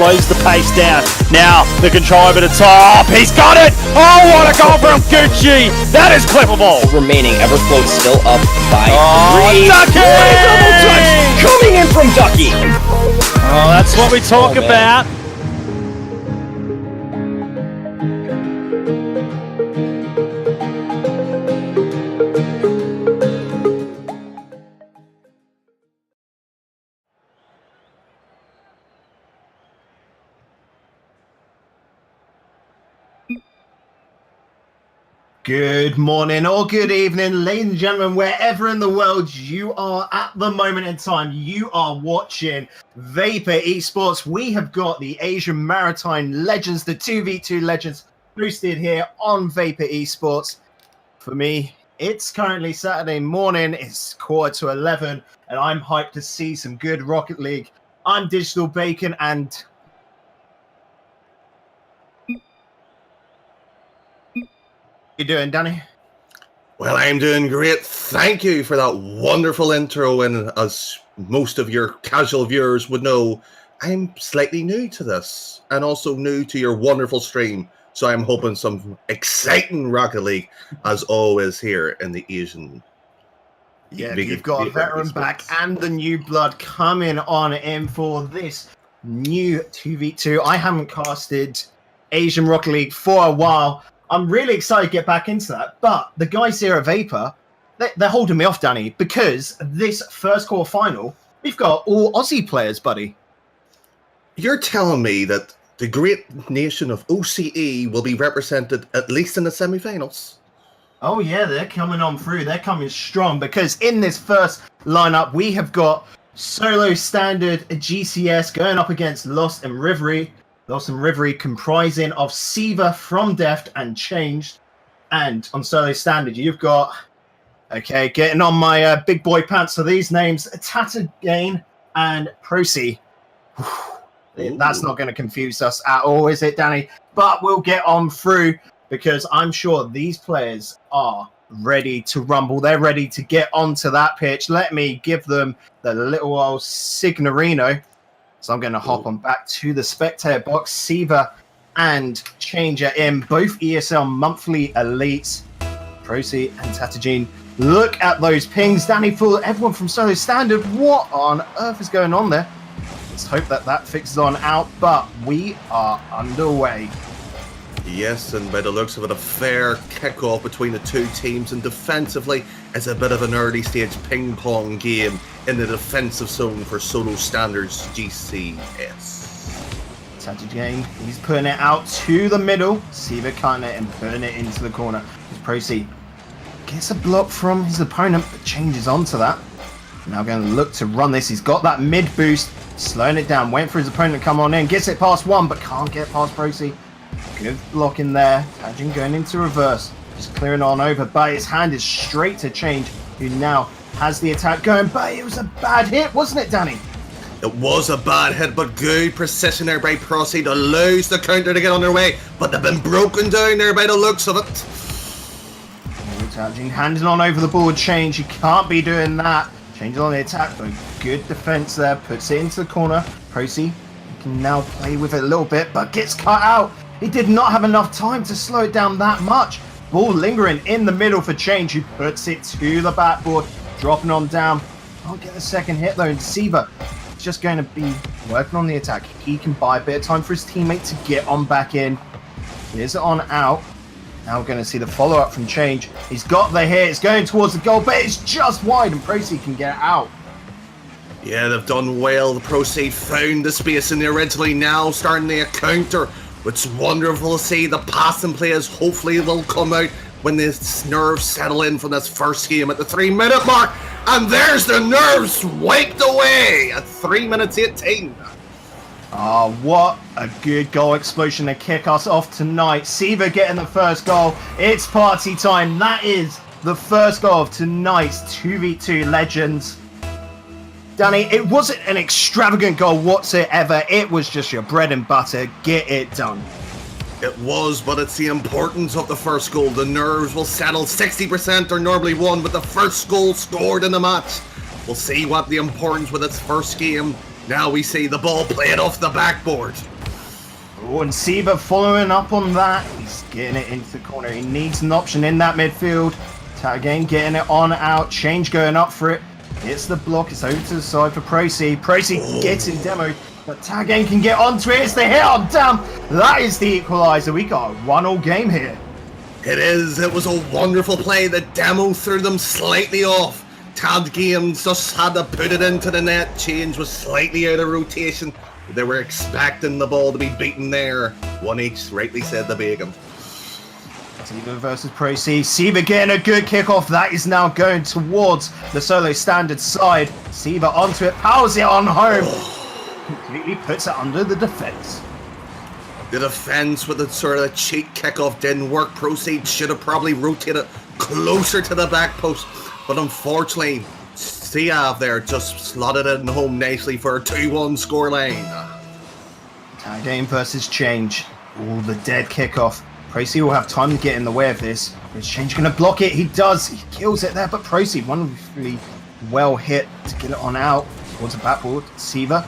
slows the pace down. Now the control over the top. He's got it. Oh, what a goal from Gucci. That is clippable. Remaining, Everfloat still up by 3. Ducky! What a double touch coming in from Ducky. Oh, that's what we talk about. Good morning or good evening, ladies and gentlemen, wherever in the world you are at the moment in time. You are watching Vapour Esports. We have got the Asian Maritime Legends, the 2v2 Legends, boosted here on Vapour Esports. For me, it's currently Saturday morning. It's 11:15, and I'm hyped to see some good Rocket League. I'm Digital Bacon, and you doing, Danny? Well, I'm doing great. Thank you for that wonderful intro. And as most of your casual viewers would know, I'm slightly new to this and also new to your wonderful stream. So I'm hoping some exciting Rocket League, as always, here in the Asian. Yeah, you've got a veteran back and the new blood coming on in for this new 2v2. I haven't casted Asian Rocket League for a while. I'm really excited to get back into that, but the guys here at Vapour, they're holding me off, Danny, because this first quarter final, we've got all Aussie players, buddy. You're telling me that the great nation of OCE will be represented at least in the semi-finals? Oh yeah, they're coming on through. They're coming strong, because in this first lineup, we have got Solo Standard GCS going up against Lost and Rivery. Lost and Rivery comprising of Siva from Deft and Changed. And on Solo Standard, you've got, okay, getting on my big boy pants for these names, Tatagain and Procy. That's not going to confuse us at all, is it, Danny? But we'll get on through, because I'm sure these players are ready to rumble. They're ready to get onto that pitch. Let me give them the little old Signorino. So I'm going to hop on back to the spectator box. Siva and Changer in, both ESL monthly elites. Procy and Tatagine. Look at those pings. Danny, for everyone from Solo Standard, what on earth is going on there? Let's hope that that fixes on out, but we are underway. Yes, and by the looks of it, a fair kick-off between the two teams, and defensively, it's a bit of an early-stage ping-pong game in the defensive zone for Solo Standards GCS. Tatagine, he's putting it out to the middle. Siva cutting it and putting it into the corner. Procy gets a block from his opponent, but changes onto that. Now going to look to run this. He's got that mid boost, slowing it down, waiting for his opponent to come on in. Gets it past one, but can't get past Procy. Good block in there. Tatagine going into reverse. Just clearing on over, but his hand is straight to Change, who now has the attack going. But it was a bad hit, wasn't it, Danny? It was a bad hit, but good precision there by Procy to lose the counter to get on their way. But they've been broken down there by the looks of it. Tatagine handing on over the board. Change, he can't be doing that. Change on the attack, but good defense there. Puts it into the corner. Procy can now play with it a little bit, but gets cut out. He did not have enough time to slow it down that much. Ball lingering in the middle for Change, who puts it to the backboard, dropping on down. Can't get the second hit though, and Siva just going to be working on the attack. He can buy a bit of time for his teammate to get on back in. Here's it on out. Now we're going to see the follow-up from Change. He's got the hit, it's going towards the goal, but it's just wide, and Procy can get it out. Yeah, they've done well. The Procy found the space in there originally, now starting the counter. It's wonderful to see. The passing players hopefully will come out when the nerves settle in from this first game at the 3-minute mark. And there's the nerves wiped away at 3 minutes 18. Oh, what a good goal explosion to kick us off tonight. Siva getting the first goal. It's party time. That is the first goal of tonight's 2v2 Legends. Danny, it wasn't an extravagant goal whatsoever. It was just your bread and butter. Get it done. It was, but it's the importance of the first goal. The nerves will settle. 60% are normally won with the first goal scored in the match. We'll see what the importance with its first game Now we see the ball played off the backboard. Oh, and Siva following up on that. He's getting it into the corner. He needs an option in that midfield. Tag again, getting it on out. Change going up for it. It's the block. It's over to the side for Procy. Procy gets in demo, but Tag again can get onto it. It's the hit on down. That is the equaliser. We got a 1-1 game here. It is. It was a wonderful play. The demo threw them slightly off. Tad Games just had to put it into the net. Change was slightly out of rotation. They were expecting the ball to be beaten there. One each, rightly said the Bacon. Siva versus Procy. Siva getting a good kickoff. That is now going towards the solo standard side. Siva onto it, powers it on home. Completely puts it under the defense. The defense with the sort of cheat kickoff didn't work. Proceed should have probably rotated closer to the back post, but unfortunately, Siav there just slotted it in home nicely for a 2-1 scoreline. Tag game versus Change. Oh, the dead kickoff. Procy will have time to get in the way of this. Is Change going to block it? He does. He kills it there, but Procy wonderfully well hit to get it on out towards the backboard. Siva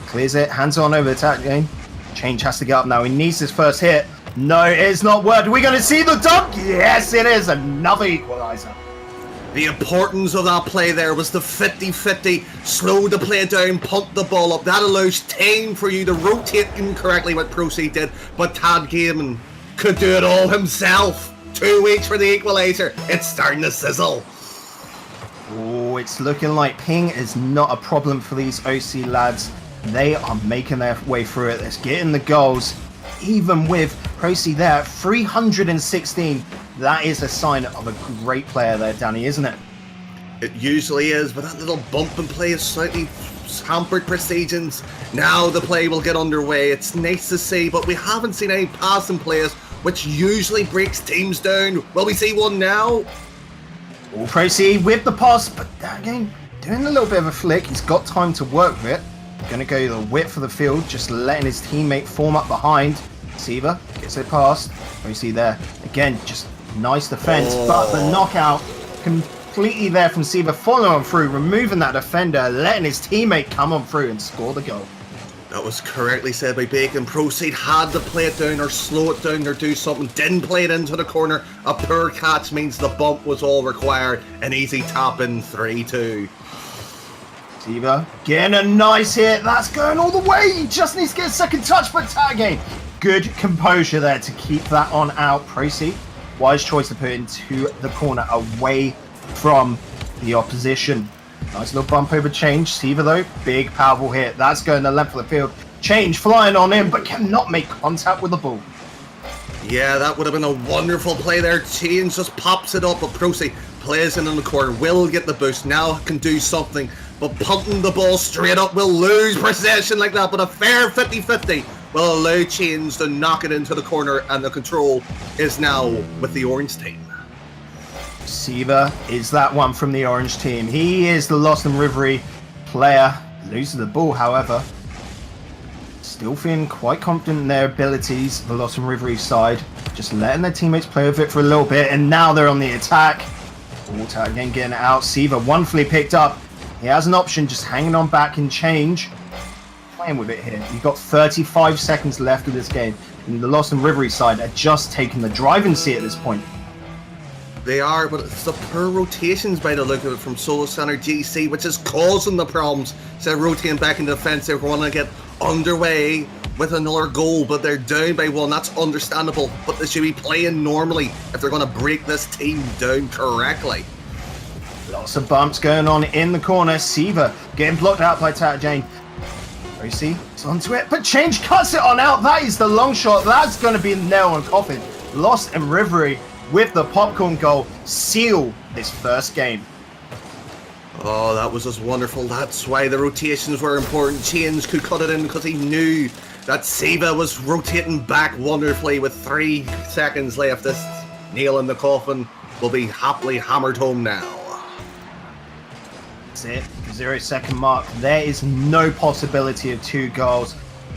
clears it, hands on over the tag game. Change has to get up now. He needs his first hit. No, it's not worked. Are we going to see the dunk? Yes, it is. Another equaliser. The importance of that play there was the 50-50, slow the play down, punt the ball up. That allows time for you to rotate incorrectly, what Proceed did, but Tad Gaiman could do it all himself. 2 weeks for the equaliser. It's starting to sizzle. Oh, it's looking like ping is not a problem for these OC lads. They are making their way through it. Let's get in the goals. Even with Procy there, 316. That is a sign of a great player there, Danny, isn't it? It usually is, but that little bump and play is slightly hampered Precisions. Now the play will get underway. It's nice to see, but we haven't seen any passing plays, which usually breaks teams down. Will we see one now? Oh, Procy with the pass, but again, doing a little bit of a flick. He's got time to work with it. Going to go the width of the field, just letting his teammate form up behind. Siva gets it past. Procy there. Again, just nice defense, but the knockout completely there from Siva, following on through, removing that defender, letting his teammate come on through and score the goal. That was correctly said by Bacon. Proceed had to play it down or slow it down or do something. Didn't play it into the corner. A poor catch means the bump was all required. An easy tap in 3-2. Siva getting a nice hit. That's going all the way. He just needs to get a second touch, but tagging. Good composure there to keep that on out. Proceed. Wise choice to put into the corner away from the opposition. Nice little bump over Change. Siva though, big powerful hit. That's going the length of the field. Change flying on him, but cannot make contact with the ball. Yeah, that would have been a wonderful play there. Change just pops it up, but Procy plays in the corner. Will get the boost. Now can do something, but punting the ball straight up will lose possession like that. But a fair 50-50 will allow Change to knock it into the corner, and the control is now with the orange team. Siva is that one from the orange team. He is the Lost and Rivery player. Loses the ball, however. Still feeling quite confident in their abilities, the Lost and Rivery side. Just letting their teammates play with it for a little bit, and now they're on the attack. Water again getting it out. Siva wonderfully picked up. He has an option, just hanging on back and Change. Playing with it here. You've got 35 seconds left of this game, and the Lost and Rivery side are just taking the driving seat at this point. They are, but it's the poor rotations by the look of it from Solo Center GC, which is causing the problems. Instead of rotating back into defense, they want to get underway with another goal, but they're down by 1. That's understandable, but they should be playing normally if they're going to break this team down correctly. Lots of bumps going on in the corner. Siva getting blocked out by Tata Jane. Procy is onto it, but Change cuts it on out. That is the long shot. That's going to be the nail on coffin. Lost and Rivery with the popcorn goal seal this first game. Oh, that was just wonderful. That's why the rotations were important. Change could cut it in because he knew that Siva was rotating back wonderfully with 3 seconds left. This nail in the coffin will be happily hammered home now. That's it. 0-second mark. There is no possibility of 2 goals.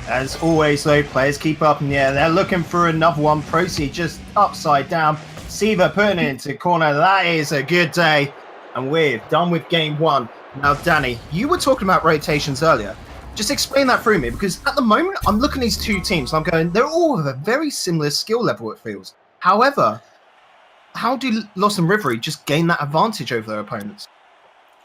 As always, though, players keep up in the air. They're looking for another one. Proceed just upside down. Siva putting it into the corner. That is a good day. And we're done with game 1. Now, Danny, you were talking about rotations earlier. Just explain that through me, because at the moment I'm looking at these two teams and I'm going, they're all of a very similar skill level, it feels. However, how do Lost and Rivery just gain that advantage over their opponents?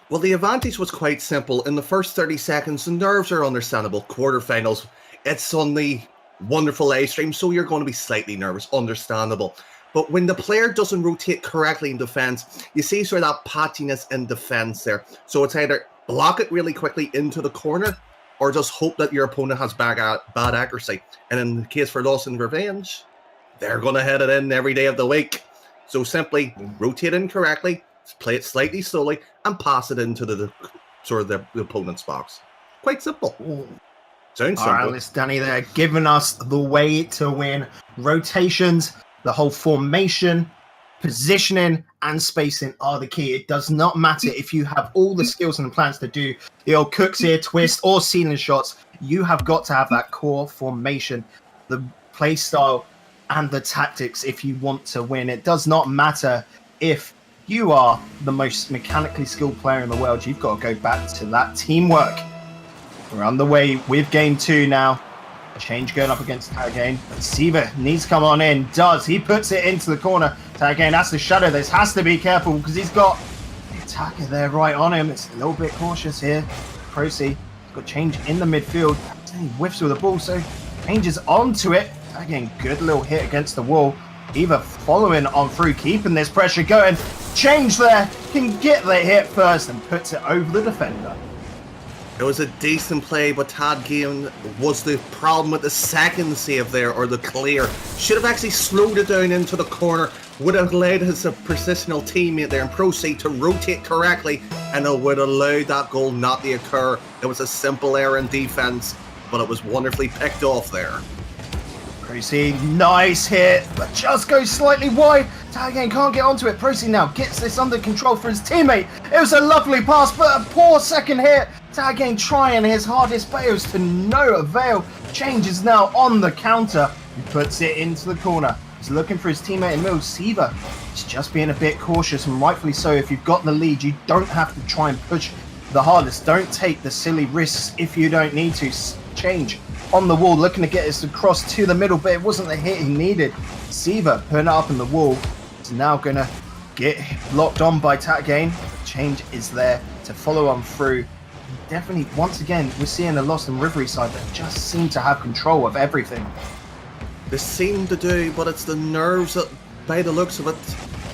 Well, the advantage was quite simple. In the first 30 seconds, the nerves are understandable. Quarterfinals, it's on the wonderful live stream, so you're going to be slightly nervous, understandable. But when the player doesn't rotate correctly in defense, you see sort of that patchiness in defense there. So it's either block it really quickly into the corner, or just hope that your opponent has bad accuracy. And in the case for Lost and Revenge, they're going to hit it in every day of the week. So simply rotate in correctly, play it slightly slowly, and pass it into the opponent's box. Quite simple. Sounds simple. All right, listen, Danny, they're giving us the way to win. Rotations, the whole formation, positioning, and spacing are the key. It does not matter if you have all the skills and plans to do the old cooks here, twist, or ceiling shots. You have got to have that core formation, the play style, and the tactics if you want to win. It does not matter if you are the most mechanically skilled player in the world. You've got to go back to that teamwork. We're underway with game 2 now. Change going up against Tagain. But Siva needs to come on in. Does. He puts it into the corner. Tagain, that's the shadow. This has to be careful because he's got the attacker there right on him. It's a little bit cautious here. Procy has got change in the midfield. He whiffs with the ball, so changes onto it. Again, good little hit against the wall. Eva following on through, keeping this pressure going. Change there, can get the hit first and puts it over the defender. It was a decent play, but Tagain was the problem with the second save there, or the clear. Should have actually slowed it down into the corner, would have allowed his positional teammate there and Procy to rotate correctly, and it would have allowed that goal not to occur. It was a simple error in defense, but it was wonderfully picked off there. Procy, nice hit, but just goes slightly wide. Tagain can't get onto it. Procy now gets this under control for his teammate. It was a lovely pass, but a poor second hit. Tagain trying his hardest, but it was to no avail. Change is now on the counter. He puts it into the corner. He's looking for his teammate in middle. Siva is just being a bit cautious, and rightfully so. If you've got the lead, you don't have to try and push the hardest. Don't take the silly risks if you don't need to. Change on the wall, looking to get this across to the middle, but it wasn't the hit he needed. Siva putting it up in the wall. He's now going to get locked on by Tagain. Change is there to follow on through. Definitely, once again, we're seeing the Lost and Rivery side that just seem to have control of everything. They seem to do, but it's the nerves that, by the looks of it,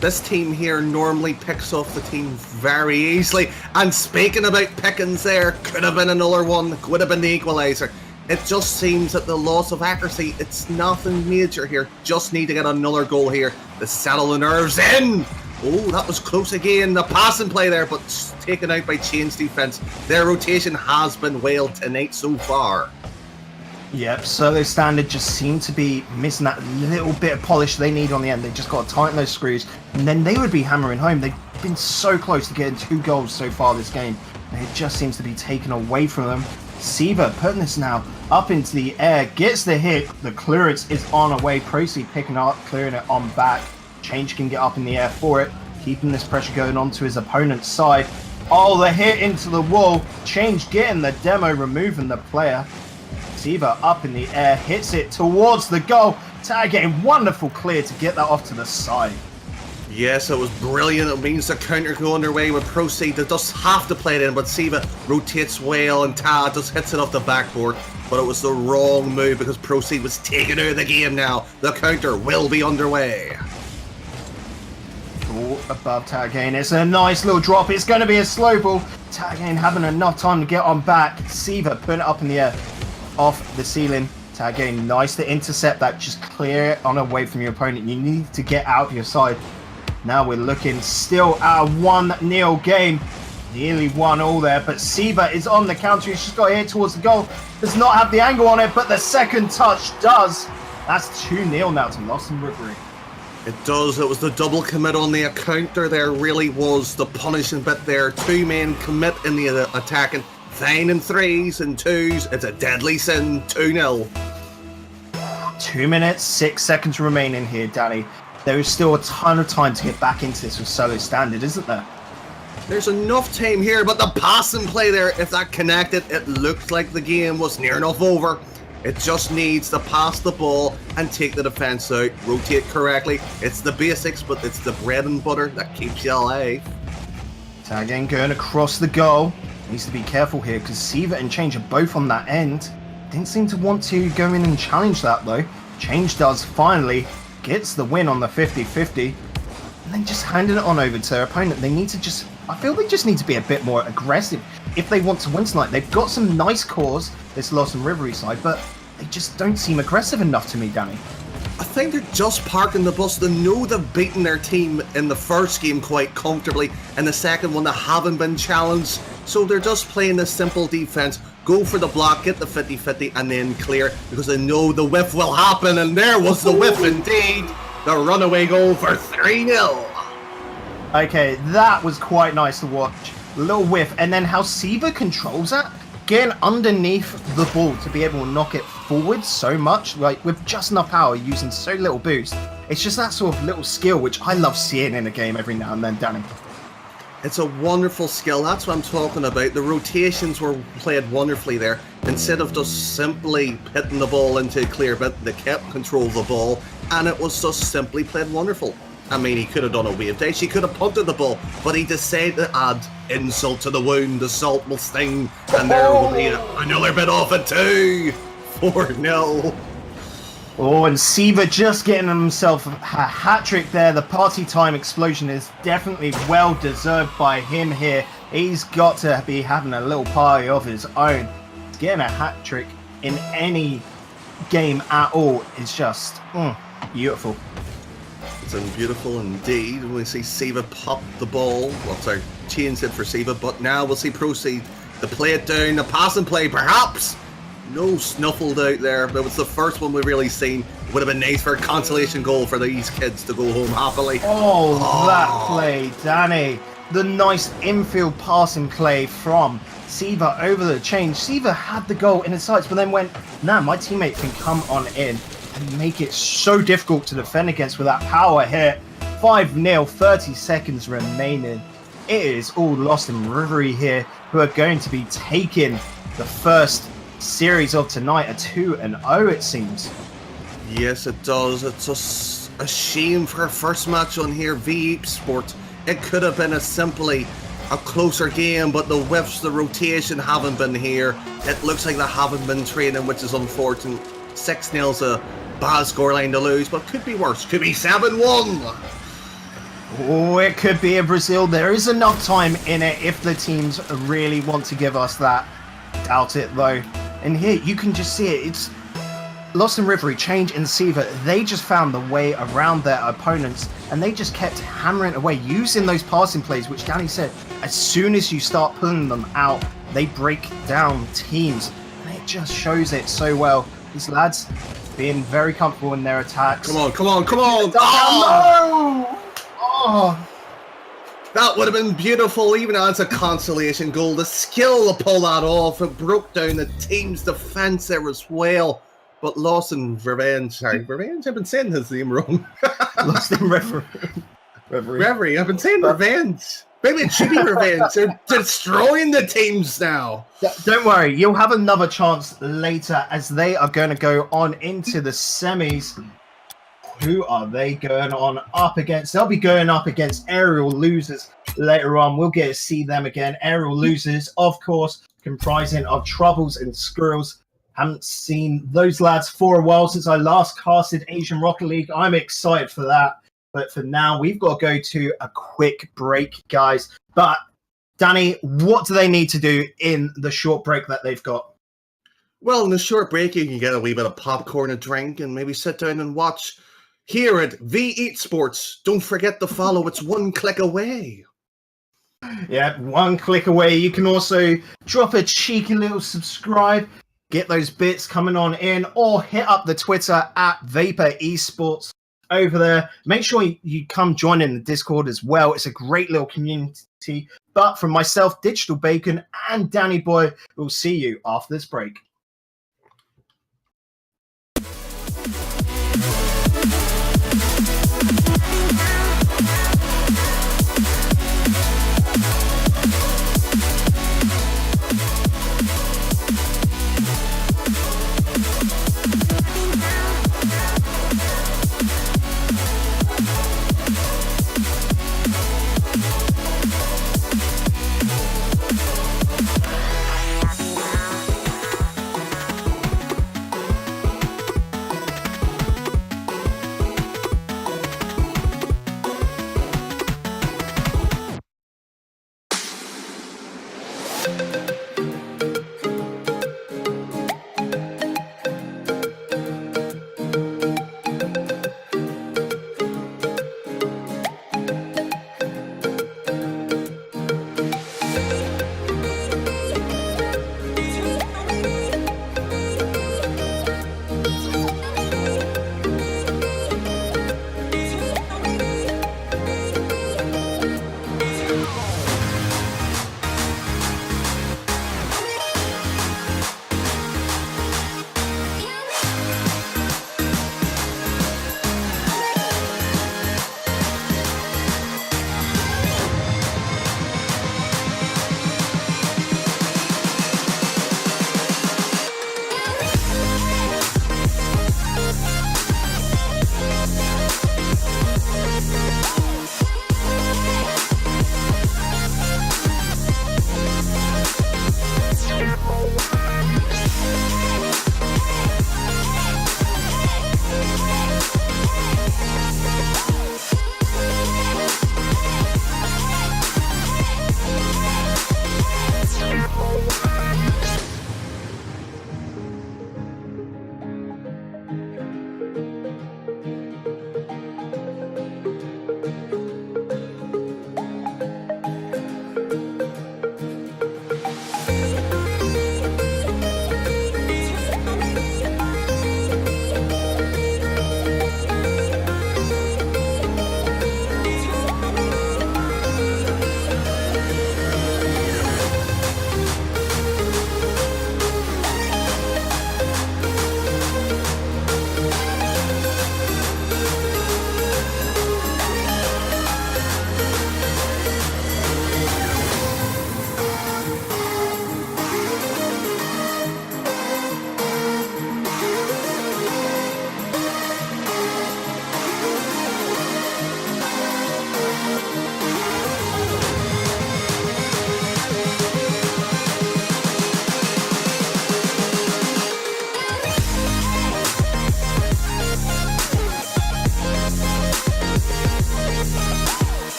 this team here normally picks off the team very easily. And speaking about pickings there, could have been another one, could have been the equaliser. It just seems that the loss of accuracy, it's nothing major here. Just need to get another goal here to settle the nerves in. Oh, that was close again. The passing play there, but taken out by Chain's defense. Their rotation has been whaled tonight so far. Yep, Solo Standard just seem to be missing that little bit of polish they need on the end. They just got to tighten those screws, and then they would be hammering home. They've been so close to getting 2 goals so far this game, and it just seems to be taken away from them. Siva putting this now up into the air, gets the hit. The clearance is on away. Procy picking up, clearing it on back. Change can get up in the air for it, keeping this pressure going onto his opponent's side. Oh, the hit into the wall. Change getting the demo, removing the player. Siva up in the air, hits it towards the goal. Tagain, wonderful clear to get that off to the side. Yes, it was brilliant. It means the counter can go underway with Procy. They just have to play it in, but Siva rotates well and Ta just hits it off the backboard. But it was the wrong move because Procy was taken out of the game now. The counter will be underway. Above Tagain. It's a nice little drop. It's going to be a slow ball. Tagain having enough time to get on back. Siva putting it up in the air off the ceiling. Tagain, nice to intercept that. Just clear it on away from your opponent. You need to get out of your side. Now we're looking still at a 1-0 game. Nearly 1-1 there, but Siva is on the counter. He's just got to hit towards the goal. Does not have the angle on it, but the second touch does. That's 2-0 now to Lost and Rivery. It does. It was the double commit on the counter. There really was the punishing bit there. 2 men commit in the attacking. Fine in 3s and 2s. It's a deadly sin. 2-0. 2 minutes, 6 seconds remaining here, Danny. There is still a ton of time to get back into this with Solo Standard, isn't there? There's enough time here, but the pass and play there, if that connected, it looked like the game was near enough over. It just needs to pass the ball and take the defense out, rotate correctly. It's the basics, but it's the bread and butter that keeps you alive. Tagging going across the goal. Needs to be careful here because Siva and Change are both on that end. Didn't seem to want to go in and challenge that though. Change does finally, gets the win on the 50-50. And then just handing it on over to their opponent. They need to just, I feel they just need to be a bit more aggressive if they want to win tonight. They've got some nice cores, this Lost and Rivery side, but they just don't seem aggressive enough to me, Danny. I think they're just parking the bus. They know they've beaten their team in the first game quite comfortably, and the second one they haven't been challenged. So they're just playing this simple defense, go for the block, get the 50-50, and then clear, because they know the whiff will happen, and there was the whiff indeed. The runaway goal for 3-0. Okay, that was quite nice to watch. Little whiff, and then how Siva controls that, getting underneath the ball to be able to knock it forward so much, like with just enough power, using so little boost. It's just that sort of little skill which I love seeing in a game every now and then, Danny. It's a wonderful skill, that's what I'm talking about. The rotations were played wonderfully there. Instead of just simply hitting the ball into a clear bit, they kept control of the ball, and it was just simply played wonderful. I mean, he could have done a wave dash, he could have punted the ball, but he decided to add insult to the wound. The salt will sting, and there will be another bit off it too. 4-0. Oh, and Siva just getting himself a hat-trick there. The party time explosion is definitely well deserved by him here. He's got to be having a little party of his own. Getting a hat-trick in any game at all is just beautiful. It's beautiful indeed. We see Siva pop the ball. Well, sorry, changed it for Siva, but now we'll see Proceed to play it down, the pass and play, perhaps. No snuffled out there, but it was the first one we've really seen. Would have been nice for a consolation goal for these kids to go home happily. Oh, that play, Danny. The nice infield passing play from Siva over the change. Siva had the goal in his sights, but then went, nah, my teammate can come on in and make it so difficult to defend against with that power hit. 5-0, 30 seconds remaining. It is all Lost in Rivery here, who are going to be taking the first series of tonight, a 2-0 it seems. Yes, it does. It's just a shame for our first match on here, V8 Sports. It could have been simply a closer game, but the whiffs, the rotation haven't been here. It looks like they haven't been training, which is unfortunate. 6-0's a bad scoreline to lose, but could be worse. Could be 7-1. Oh, it could be a Brazil. There is enough time in it if the teams really want to give us that. Doubt it though. And here you can just see it. It's Lost in Rivery, Change and Siva. They just found the way around their opponents, and they just kept hammering away, using those passing plays, which Danny said, as soon as you start pulling them out, they break down teams. And it just shows it so well. These lads being very comfortable in their attacks. Come on, come on, come on! Oh! Oh! That would have been beautiful, even as a consolation goal. The skill to pull that off, it broke down the team's defence there as well. But Lost in Revenge, sorry, Revenge? I've been saying his name wrong. Lost in Reverie. Reverie, I've been saying Revenge. Maybe it should be Revenge. They're destroying the teams now. Don't worry, you'll have another chance later as they are going to go on into the semis. Who are they going on up against? They'll be going up against Aerial Losers later on. We'll get to see them again. Aerial Losers, of course, comprising of Troubles and Squirrels. Haven't seen those lads for a while since I last casted Asian Rocket League. I'm excited for that. But for now, we've got to go to a quick break, guys. But, Danny, what do they need to do in the short break that they've got? Well, in the short break, you can get a wee bit of popcorn, a drink, and maybe sit down and watch here at V8 Sports. Don't forget to follow. It's one click away. Yeah, one click away. You can also drop a cheeky little subscribe, get those bits coming on in, or hit up the Twitter at Vapour Esports over there. Make sure you come join in the Discord as well. It's a great little community. But from myself, Digital Bacon, and Danny Boy, we'll see you after this break.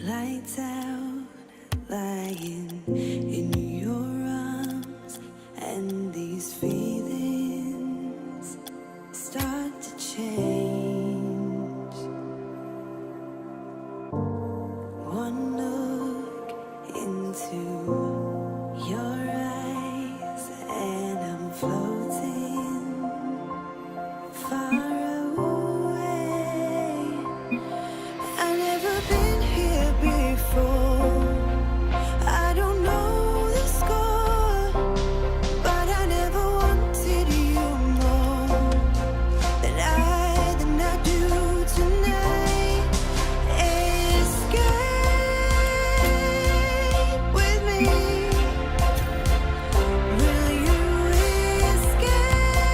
Lights out, lying in your arms, and these feelings start to change. One look into your eyes, and I'm floating far away. I've never been here before. I don't know the score, but I never wanted you more than I do tonight. Escape with me. Will you escape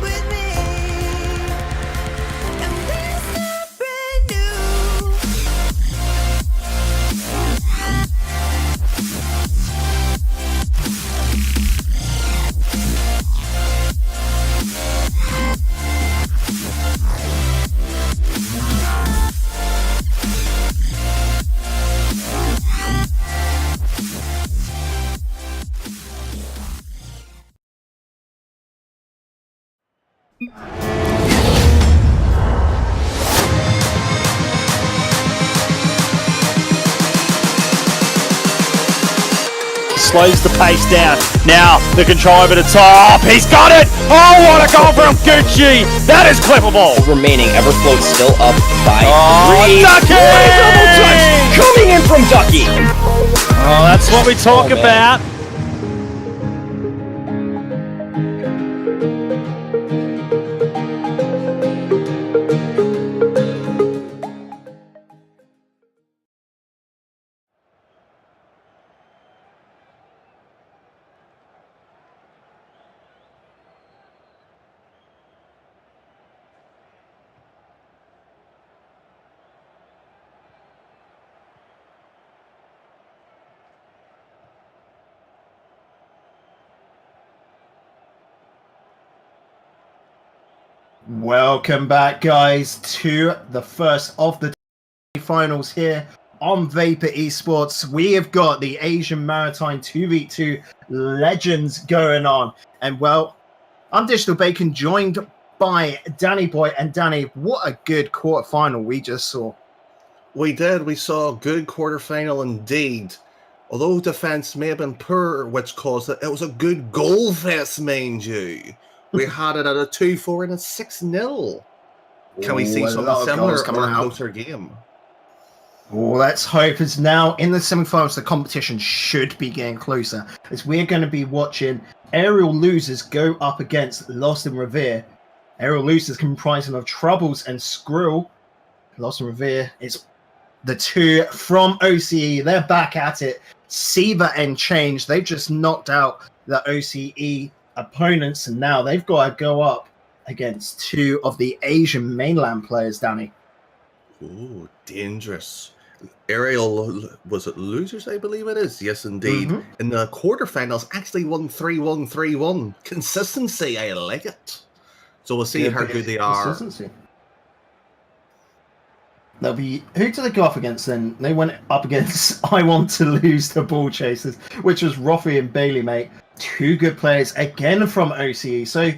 with me? And we start brand new. Slows the pace down. Now the control over the top. He's got it. Oh, what a goal from Gucci. That is clippable. Remaining, Everfloat still up by Oh, 3. Ducky! What a double touch coming in from Ducky. Oh, that's what we talk Oh, man. about. Welcome back, guys, to the first of the finals here on Vapour Esports. We have got the Asian Maritime 2v2 Legends going on. And, well, I'm Digital Bacon, joined by Danny Boy. And, Danny, what a good quarterfinal we just saw. We did. We saw a good quarterfinal indeed. Although defence may have been poor, which caused it, it was a good goal fest, mind you. We had it at a 2-4 and a 6-0. Can we see Ooh, a something lot of similar goals or coming a out. closer game? Well, let's hope it's now in the semi-finals. The competition should be getting closer, as we're going to be watching aerial losers go up against Lost and Revere. Aerial losers comprising of Troubles and Skrill. Lost and Revere is the two from OCE. They're back at it. Siva and Change, they've just knocked out the OCE opponents, and now they've got to go up against two of the Asian mainland players, Danny. Ooh, dangerous. Aerial, was it losers, I believe it is? Yes, indeed. Mhm. In the quarterfinals, actually won 3-1, 3-1. Consistency, I like it. So we'll see how good they are. Consistency. They'll be. Who do they go up against then? They went up against I Want to Lose the Ball Chasers, which was Roffy and Bailey, mate. Two good players again from OCE. So,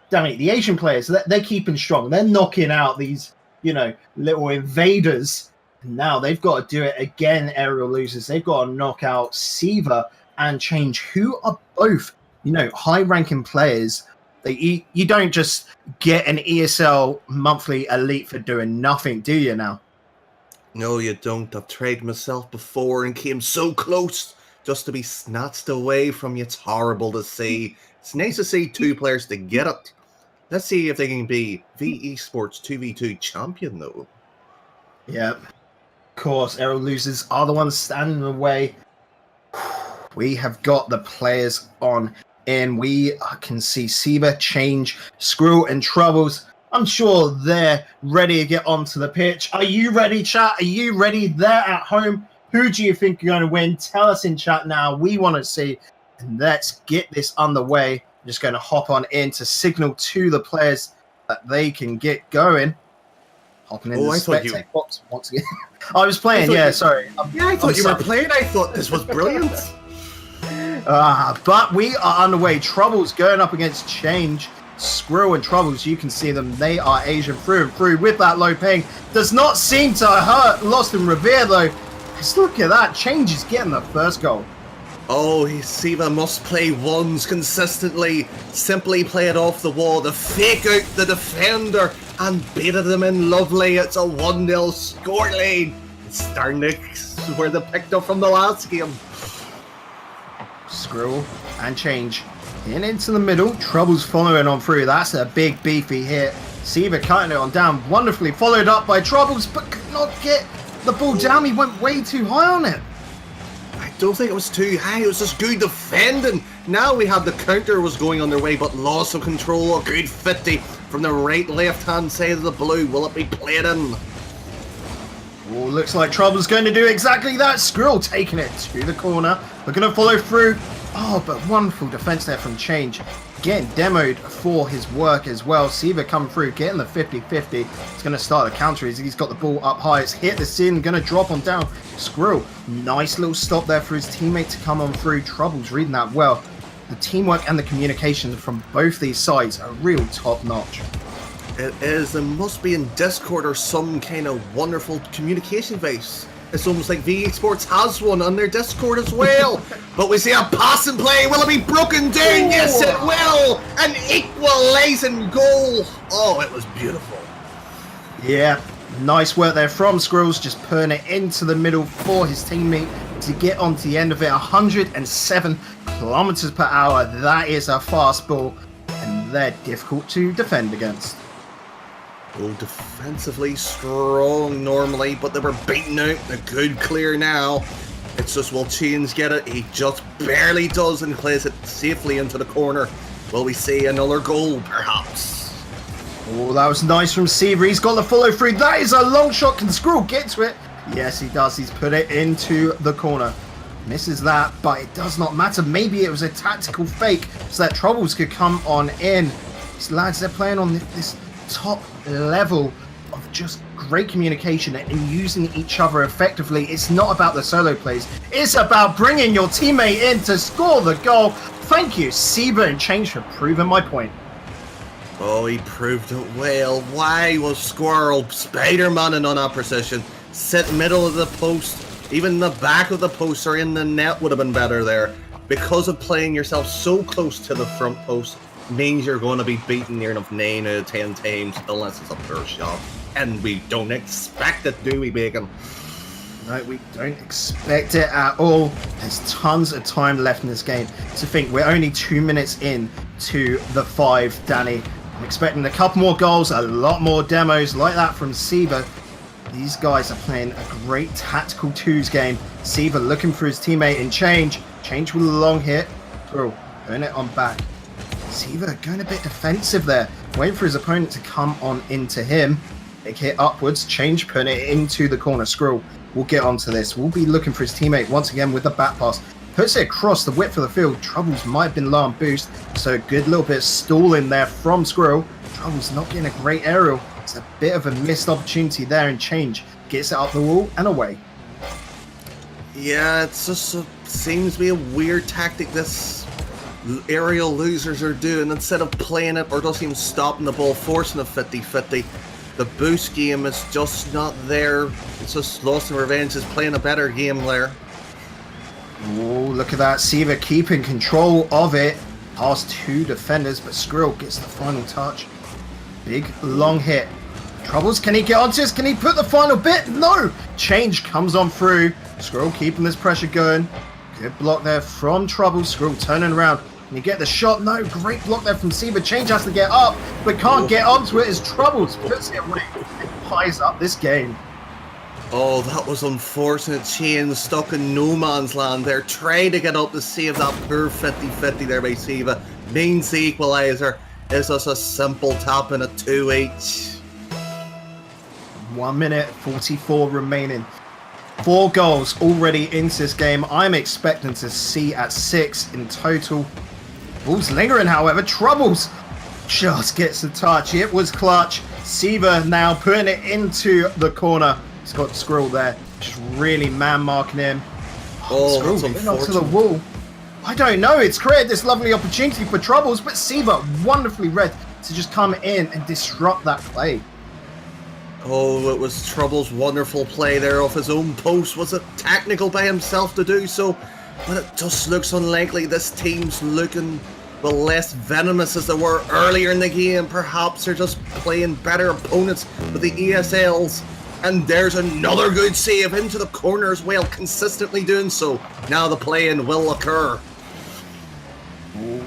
Danny, the Asian players, they're keeping strong. They're knocking out these, little invaders. Now they've got to do it again, aerial losers. They've got to knock out Siva and Change, who are both, high-ranking players. You don't just get an ESL monthly elite for doing nothing, do you now? No, you don't. I've tried myself before and came so close just to be snatched away from you. It's horrible to see. It's nice to see two players to get it. Let's see if they can be VE Sports 2v2 champion, though. Yep. Of course, aerial losers are the ones standing in the way. We have got the players on in. We can see Siva, Change, Screw, and Troubles. I'm sure they're ready to get onto the pitch. Are you ready, chat? Are you ready there at home? Who do you think are going to win? Tell us in chat now. We want to see. And let's get this underway. I'm just going to hop on in to signal to the players that they can get going. Hopping in Oh, the I thought you- spectate box once again. I was playing, yeah, sorry. Yeah, I thought you were sorry. playing. I thought this was brilliant. But we are underway. Troubles going up against Change. Squirrel and Troubles, you can see them. They are Asian through and through with that low ping. Does not seem to hurt Lost and Revere, though. Just look at that. Change is getting the first goal. Oh, Siva must play ones consistently. Simply play it off the wall to fake out the defender and baited them in lovely. It's a 1-0 score lead. It's starting to where they picked up from the last game. Squirrel and Change in into the middle. Troubles following on through. That's a big beefy hit. Siva cutting it on down wonderfully. Followed up by Troubles, but could not get the ball down. He went way too high on it. I don't think it was too high. It was just good defending. Now we had the counter was going on their way, but loss of control. A good 50 from the right left hand side of the blue. Will it be played in? Oh, looks like Trouble's going to do exactly that. Squirrel taking it to the corner. We're going to follow through. Oh, but wonderful defense there from Change. Getting demoed for his work as well. Siva coming through, getting the 50-50. He's going to start the counter. He's got the ball up high. It's hit the sin, going to drop on down. Squirrel, nice little stop there for his teammate to come on through. Trouble's reading that well. The teamwork and the communication from both these sides are real top notch. It is. There must be in Discord or some kind of wonderful communication base. It's almost like VE Sports has one on their Discord as well. But we see a pass and play. Will it be broken down? Yes, it will. An equalising goal. Oh, it was beautiful. Yeah, nice work there from Squirrels, just putting it into the middle for his teammate to get onto the end of it. 107 kilometers per hour. That is a fast ball, and they're difficult to defend against. Oh, defensively strong normally, but they were beaten out. A good clear now. It's just, will Chains get it? He just barely does and plays it safely into the corner. Will we see another goal, perhaps? Oh, that was nice from Siva. He's got the follow through. That is a long shot. Can Squirrel get to it? Yes, he does. He's put it into the corner. Misses that, but it does not matter. Maybe it was a tactical fake so that Troubles could come on in. These lads, they're playing on this top level of just great communication and using each other effectively. It's not about the solo plays. It's about bringing your teammate in to score the goal. Thank you, Siva and Change, for proving my point. Oh, he proved it well. Why was Squirrel Spider-Man on that precision? Sit middle of the post. Even the back of the post or in the net would have been better there. Because of playing yourself so close to the front post means you're going to be beaten near enough 9 out of 10 times unless it's a pure shot. And we don't expect it, do we, Bacon? No, we don't expect it at all. There's tons of time left in this game to think. We're only 2 minutes in to the 5, Danny. I'm expecting a couple more goals, a lot more demos like that from Siva. These guys are playing a great tactical twos game. Siva looking for his teammate in Change. Change with a long hit. Squirrel putting it on back. Siva going a bit defensive there. Waiting for his opponent to come on into him. Big hit upwards. Change putting it into the corner. Squirrel will get onto this. We'll be looking for his teammate once again with the back pass. Puts it across the width of the field. Troubles might have been low on boost. So a good little bit of stalling there from Squirrel. Troubles not getting a great aerial. It's a bit of a missed opportunity there and Change. Gets it up the wall and away. Yeah, it's just seems to be a weird tactic this aerial losers are doing. Instead of playing it or just even stopping the ball, forcing a 50-50, the boost game is just not there. It's just Lost and Revenge is playing a better game there. Oh, look at that. Siva keeping control of it. Past 2 defenders, but Squirrel gets the final touch. Big, long hit. Troubles, can he get onto this? Can he put the final bit? No! Change comes on through. Squirrel keeping this pressure going. Good block there from Troubles. Squirrel turning around. Can he get the shot? No, great block there from Siva. Change has to get up, but can't get onto it as Troubles puts it away and ties up this game. Oh, that was unfortunate. Chain stuck in no man's land there. Try to get up to save that poor 50-50 there by Siva. Means the equaliser. Is just a simple tap in a 2-8. 1 minute 44 remaining. 4 goals already into this game. I'm expecting to see at 6 in total. Ball's lingering, however. Troubles just gets the touch. It was clutch. Siva now putting it into the corner. He's got Skrull there, just really man marking him. Oh, Skrull that's getting up to the unfortunate. wall. I don't know, it's created this lovely opportunity for Troubles, but Siva wonderfully read to just come in and disrupt that play. Oh, it was Trouble's wonderful play there off his own post. Was it technical by himself to do so? But it just looks unlikely. This team's looking, well, less venomous as they were earlier in the game. Perhaps they're just playing better opponents with the ESLs. And there's another good save into the corner as well, consistently doing so. Now the play-in will occur.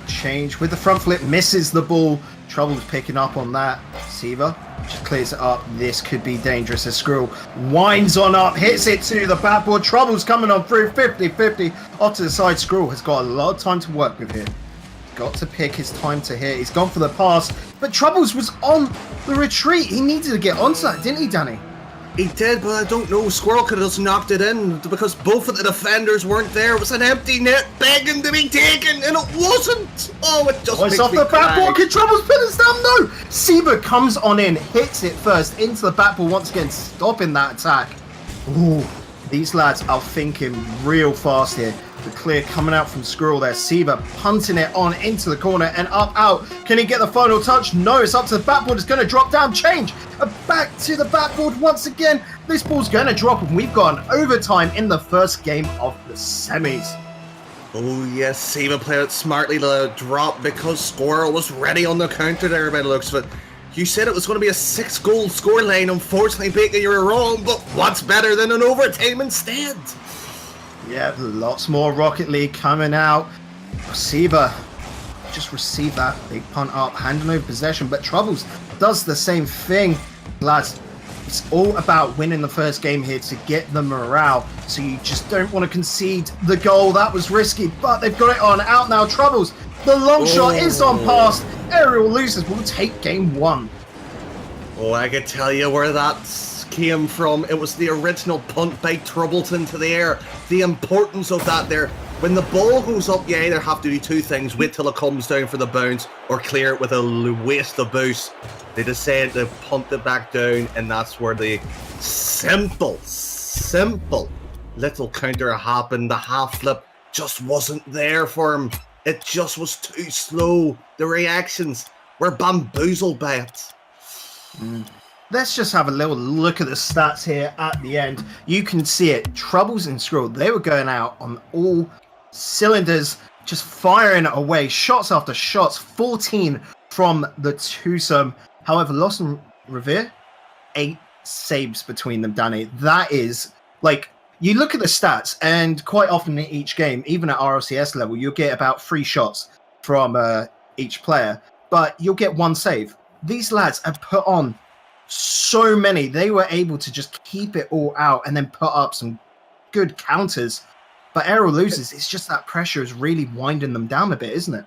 Change with the front flip, misses the ball. Trouble's picking up on that. Siva just clears it up. This could be dangerous as Skrull winds on up, hits it to the backboard. Trouble's coming on through 50-50 off to the side. Skrull has got a lot of time to work with here. Got to pick his time to hit. He's gone for the pass, but Troubles was on the retreat. He needed to get onto that, didn't he, Danny? He did, but I don't know. Squirrel could have just knocked it in because both of the defenders weren't there. It was an empty net begging to be taken, and it wasn't. Oh, it just It's makes off me the backboard. cry. Can Troubles pin us down? No! Siva comes on in, hits it first into the backboard once again, stopping that attack. Ooh, these lads are thinking real fast here. The clear coming out from Squirrel there. Siva punting it on into the corner and up out. Can he get the final touch? No, it's up to the backboard. It's going to drop down. Change. Back to the backboard once again. This ball's going to drop and we've got an overtime in the first game of the semis. Oh yes, Siva played it smartly to drop because Squirrel was ready on the counter there by the looks of it. You said it was going to be a 6-goal scoreline. Unfortunately, Baker, you were wrong, but what's better than an overtime instead? Yeah, lots more Rocket League coming out. Siva just received that big punt up, handing over possession, but Troubles does the same thing. Lads, it's all about winning the first game here to get the morale, so you just don't want to concede the goal. That was risky, but they've got it on. Out now, Troubles. The long shot is on past. Aerial Losers will take game one. Oh, I could tell you where that came from. It was the original punt by Troubleton to the air. The importance of that there. When the ball goes up, you either have to do two things. Wait till it comes down for the bounce or clear it with a waste of boost. They decided to punt it back down, and that's where the simple little counter happened. The half flip just wasn't there for him. It just was too slow. The reactions were bamboozled by it. Let's just have a little look at the stats here at the end. You can see it. Troubles and Skrull, they were going out on all cylinders, just firing away, shots after shots, 14 from the twosome. However, Lost and Revere, 8 saves between them, Danny. That is, like, you look at the stats, and quite often in each game, even at RLCS level, you'll get about 3 shots from each player, but you'll get 1 save. These lads have put on so many. They were able to just keep it all out and then put up some good counters. But Aero loses. It's just that pressure is really winding them down a bit, isn't it?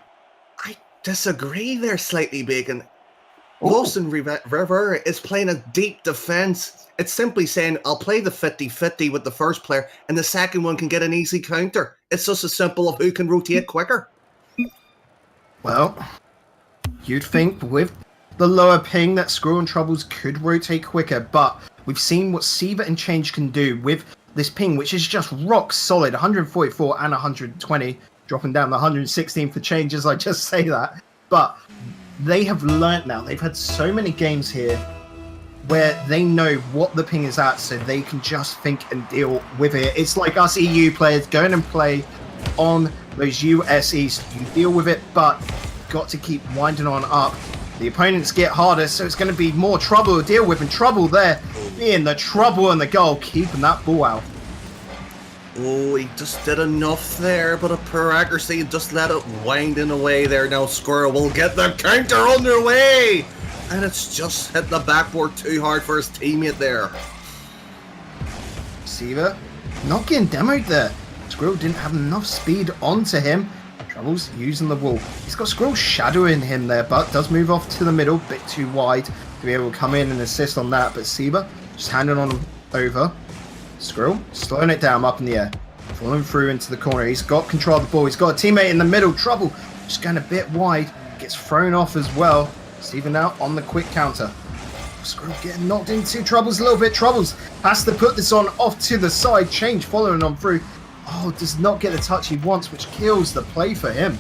I disagree there slightly, Bacon. Lawson River is playing a deep defense. It's simply saying, I'll play the 50-50 with the first player, and the second one can get an easy counter. It's just as simple of who can rotate quicker. Well, you'd think with the lower ping that Squirrel and Troubles could rotate quicker, but we've seen what Siva and Change can do with this ping, which is just rock solid, 144 and 120, dropping down the 116 for Change as I just say that. But they have learnt now. They've had so many games here where they know what the ping is at, so they can just think and deal with it. It's like us EU players going and play on those US East. You deal with it, but got to keep winding on up. The opponents get harder, so it's going to be more trouble to deal with, and Trouble there being the trouble and the goal, keeping that ball out. Oh, he just did enough there, but a poor accuracy, just let it wind in away there. Now Squirrel will get the counter underway, and it's just hit the backboard too hard for his teammate there. Siva not getting demoed there. Squirrel didn't have enough speed onto him. Trouble's using the wall. He's got Squirrel shadowing him there, but does move off to the middle, bit too wide to be able to come in and assist on that. But Siva just handing on over. Squirrel slowing it down up in the air, falling through into the corner. He's got control of the ball. He's got a teammate in the middle. Trouble just going a bit wide, gets thrown off as well. Siva now on the quick counter. Screw getting knocked into. Troubles a little bit. Troubles has to put this on off to the side. Change following on through. Oh, does not get the touch he wants, which kills the play for him.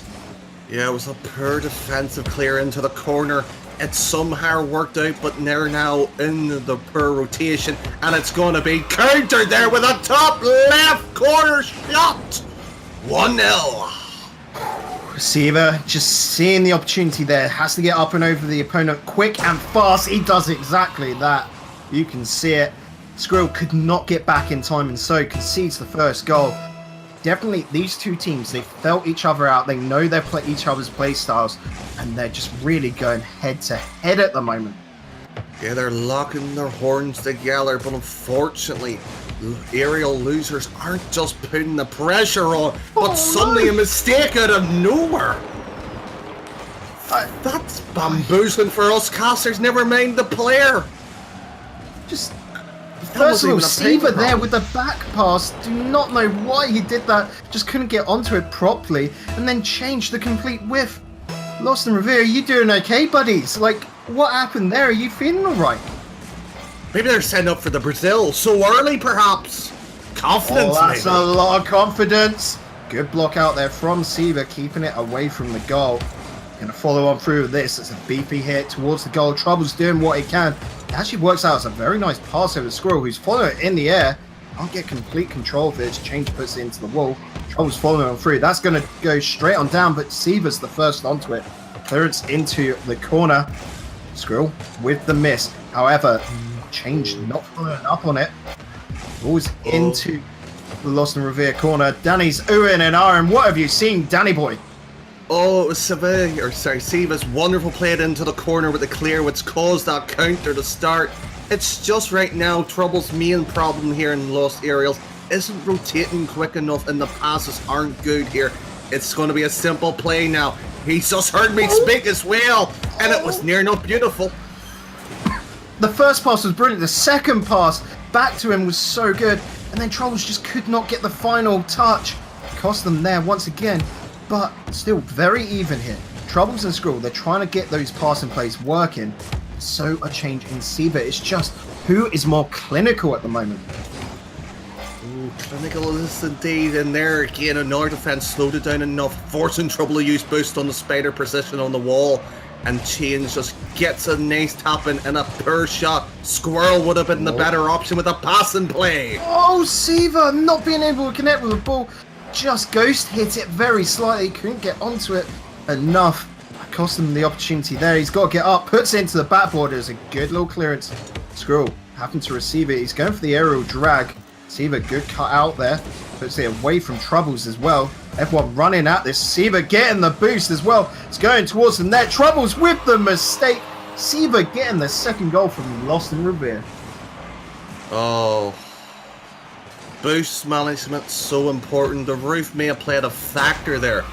Yeah, it was a poor defensive clear into the corner. It somehow worked out, but they're now in the poor rotation, and it's going to be countered there with a top left corner shot. 1-0. Receiver just seeing the opportunity there, has to get up and over the opponent quick and fast. He does exactly that. You can see it. Skrill could not get back in time and so concedes the first goal. Definitely, these two teams, they felt each other out. They know each other's play styles, and they're just really going head to head at the moment. Yeah, they're locking their horns together, but unfortunately, aerial losers aren't just putting the pressure on, but suddenly a mistake out of nowhere. That's bamboozling for us casters, never mind the player. Just first of all, Seaver there with the back pass. Do not know why he did that. Just couldn't get onto it properly, and then changed the complete whiff. Lost and Revere, are you doing okay, buddies? Like, what happened there? Are you feeling alright? Maybe they're setting up for the Brazil so early, perhaps. Confidence, Oh, that's maybe. a lot of confidence. Good block out there from Seaver, keeping it away from the goal. Gonna follow on through with this. It's a beefy hit towards the goal. Trouble's doing what he can. It actually works out as a very nice pass over the Squirrel, who's following it in the air. Can't get complete control of it. Change puts it into the wall. Trouble's following on through. That's gonna go straight on down, but Seaver's the first onto it. Clearance into the corner. Squirrel with the miss. However, Change not following up on it. Balls into the Lost and Revere corner. Danny's oohing and ahhing. What have you seen, Danny boy? Oh, it was Seva's wonderful play it into the corner with the clear, which caused that counter to start. It's just right now, Trouble's main problem here in Lost Aerials isn't rotating quick enough, and the passes aren't good here. It's going to be a simple play now. He's just heard me speak as well, and it was near enough beautiful. The first pass was brilliant. The second pass back to him was so good. And then Troubles just could not get the final touch. Cost them there once again. But still very even here. Troubles and Skrull, they're trying to get those passing plays working. So a change in Seaver. It's just who is more clinical at the moment. Ooh, clinical is indeed, and there again another defense slowed it down enough, forcing Trouble to use boost on the spider position on the wall. And Change just gets a nice tap in and a poor shot. Squirrel would have been the better option with a passing play. Oh, Seaver not being able to connect with the ball. Just ghost hit it very slightly. Couldn't get onto it enough. Cost him the opportunity there. He's got to get up. Puts it into the backboard. There's a good little clearance. Squirrel happened to receive it. He's going for the aerial drag. Seaver good cut out there. Puts it away from Troubles as well. Everyone running at this. Seaver getting the boost as well. It's going towards the net. Troubles with the mistake. Seaver getting the second goal from Lost and Revere. Oh. Boost management so important. The roof may have played a factor there,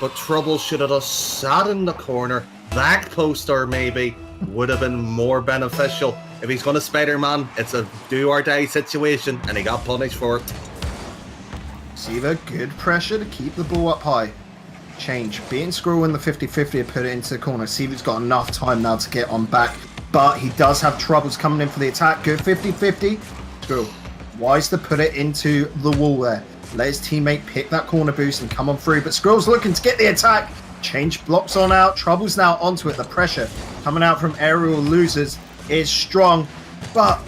but Trouble should have just sat in the corner. Back poster maybe would have been more beneficial. If he's going to Spider-Man, it's a do or die situation, and he got punished for it. Seaver, good pressure to keep the ball up high. Change. Beating Squirrel in the 50-50 and put it into the corner. Seaver's got enough time now to get on back, but he does have Troubles coming in for the attack. Good 50-50. Squirrel, wise to put it into the wall there. Let his teammate pick that corner boost and come on through, but Squirrel's looking to get the attack. Change blocks on out. Troubles now onto it. The pressure coming out from aerial losers is strong, but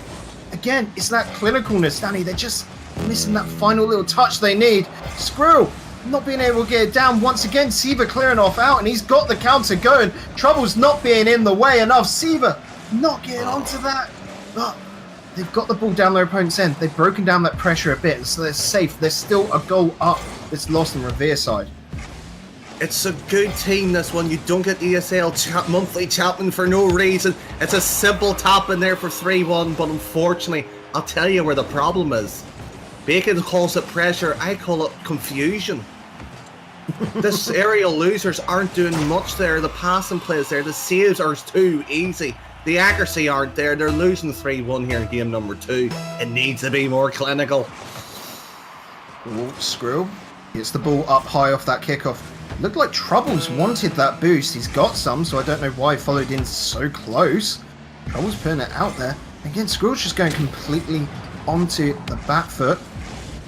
again, it's that clinicalness, Danny. They're just missing that final little touch they need. Squirrel not being able to get it down once again. Seaver clearing off out, and he's got the counter going. Troubles not being in the way enough. Seaver not getting onto that, but they've got the ball down their opponent's end. They've broken down that pressure a bit, so they're safe. There's still a goal up that's Lost in Revere side. It's a good team, this one. You don't get ESL monthly champion for no reason. It's a simple tap in there for 3-1, but unfortunately, I'll tell you where the problem is. Bacon calls it pressure, I call it confusion. This aerial losers aren't doing much there. The passing plays there, the saves are too easy. The accuracy aren't there. They're losing 3-1 here in game number 2. It needs to be more clinical. Oh, Skrill gets the ball up high off that kickoff. Looked like Troubles wanted that boost. He's got some, so I don't know why he followed in so close. Troubles putting it out there. Again, Squirrel's just going completely onto the back foot.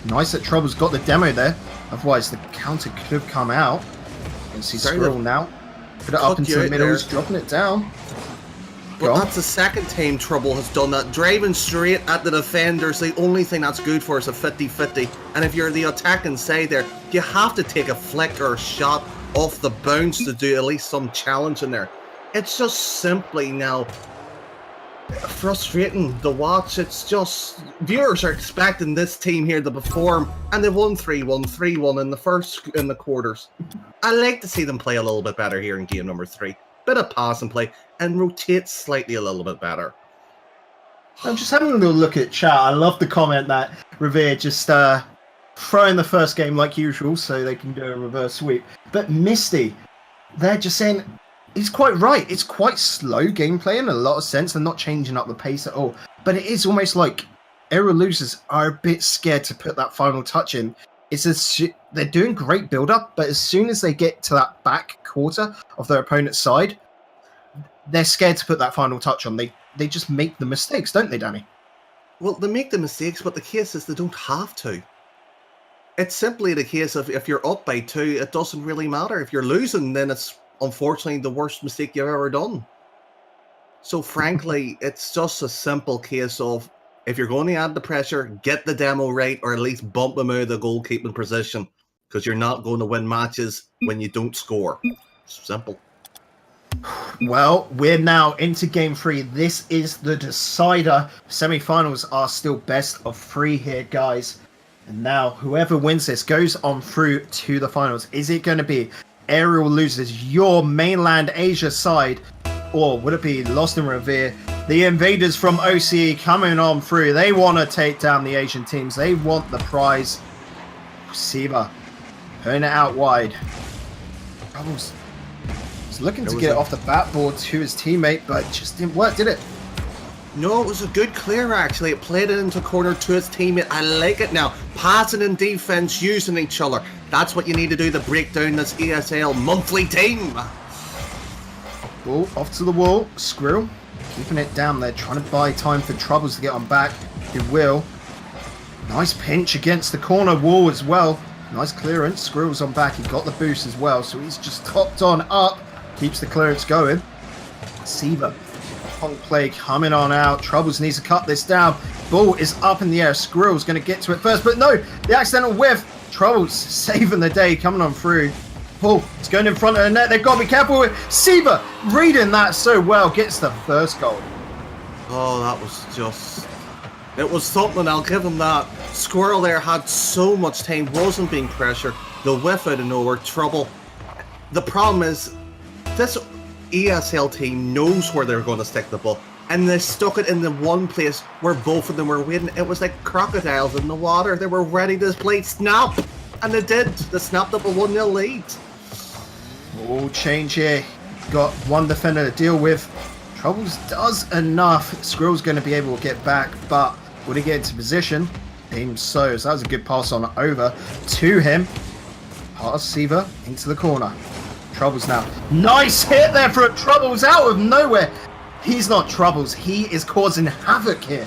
Nice that Troubles got the demo there. Otherwise, the counter could have come out. You can see Squirrel now. Put it up into the middle. He's dropping it down. But that's the second time Trouble has done that. Driving straight at the defenders, the only thing that's good for is a 50-50. And if you're the attacking side there, you have to take a flick or a shot off the bounce to do at least some challenge in there. It's just simply now frustrating to watch. It's just, viewers are expecting this team here to perform, and they won 3-1, 3-1 in the quarters. I like to see them play a little bit better here in game number 3. Bit of pass and play, and rotate slightly a little bit better. I'm just having a little look at chat. I love the comment that Revere just throw in the first game like usual so they can do a reverse sweep. But Misty, they're just saying, he's quite right. It's quite slow gameplay in a lot of sense. They're not changing up the pace at all. But it is almost like aerial losers are a bit scared to put that final touch in. They're doing great build-up, but as soon as they get to that back quarter of their opponent's side, they're scared to put that final touch on. They just make the mistakes, don't they, Danny? Well, they make the mistakes, but the case is they don't have to. It's simply the case of if you're up by 2, it doesn't really matter. If you're losing, then it's unfortunately the worst mistake you've ever done. So frankly, it's just a simple case of, if you're going to add the pressure, get the demo right, or at least bump them out of the goalkeeping position, because you're not going to win matches when you don't score. Simple. Well, we're now into game 3. This is the decider. Semi-finals are still best of 3 here, guys. And now, whoever wins this goes on through to the finals. Is it going to be Aerial Losers, your mainland Asia side, or would it be Lost in Revere, the invaders from OCE coming on through? They want to take down the Asian teams. They want the prize. Siva putting it out wide. Troubles was looking to get it off the backboard to his teammate, but it just didn't work, did it? No, it was a good clear, actually. It played it into corner to his teammate. I like it now. Passing and defense, using each other. That's what you need to do to break down this ESL monthly team. Ball off to the wall. Squirrel keeping it down there, trying to buy time for Troubles to get on back. He will. Nice pinch against the corner wall as well. Nice clearance. Squirrel's on back. He got the boost as well, so he's just topped on up. Keeps the clearance going. Siva. Punk play coming on out. Troubles needs to cut this down. Ball is up in the air. Squirrel's going to get to it first, but no, the accidental whiff. Troubles saving the day, coming on through. Ball is going in front of the net. They've got to be careful with Siva. Reading that so well, gets the first goal. Oh, that was just... It was something, I'll give him that. Squirrel there had so much time, wasn't being pressured. The whiff out of nowhere, Trouble. The problem is, this ESL team knows where they're going to stick the ball, and they stuck it in the one place where both of them were waiting. It was like crocodiles in the water. They were ready to play snap, and they did. They snapped up a 1-0 lead. All change here. Got one defender to deal with. Troubles does enough. Squirrel's going to be able to get back, but will he get into position? Seems so. So that was a good pass on over to him. Pass Siva into the corner. Troubles now. Nice hit there for Troubles out of nowhere. He's not Troubles. He is causing havoc here.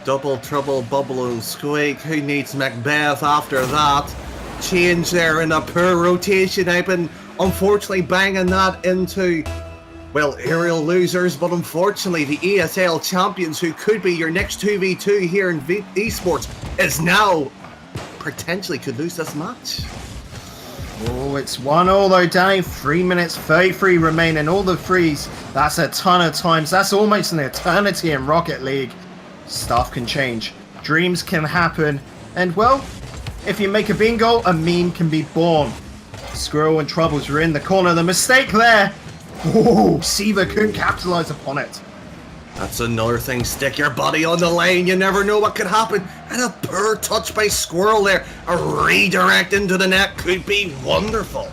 Double trouble, bubble and squeak. Who needs Macbeth after that? Change there in a poor rotation. I've been unfortunately banging that into, well, aerial losers, but unfortunately the ESL champions, who could be your next 2v2 here in esports, is now potentially could lose this match. Oh, it's 1-1 though, Danny. 3 minutes 33 remaining. All the threes. That's a ton of times. That's almost an eternity in Rocket League. Stuff can change. Dreams can happen. And, well, if you make a bingo, a meme can be born. Squirrel and Troubles were in the corner. The mistake there. Oh, Siva couldn't capitalize upon it. That's another thing. Stick your body on the line. You never know what could happen. And a poor touch by Squirrel there. A redirect into the net could be wonderful.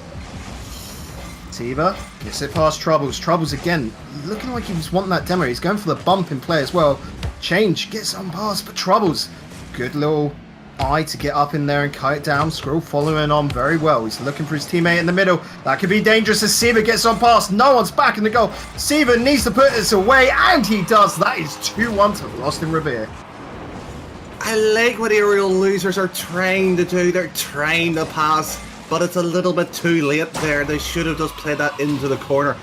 Siva gets it past Troubles. Troubles again, looking like he was wanting that demo. He's going for the bump in play as well. Change, gets on pass, but Troubles. Good little eye to get up in there and cut it down. Skrill following on very well. He's looking for his teammate in the middle. That could be dangerous as Siva gets on past. No one's back in the goal. Siva needs to put this away, and he does. That is 2-1 to Lost in Revere. I like what aerial losers are trying to do. They're trying to pass, but it's a little bit too late there. They should have just played that into the corner.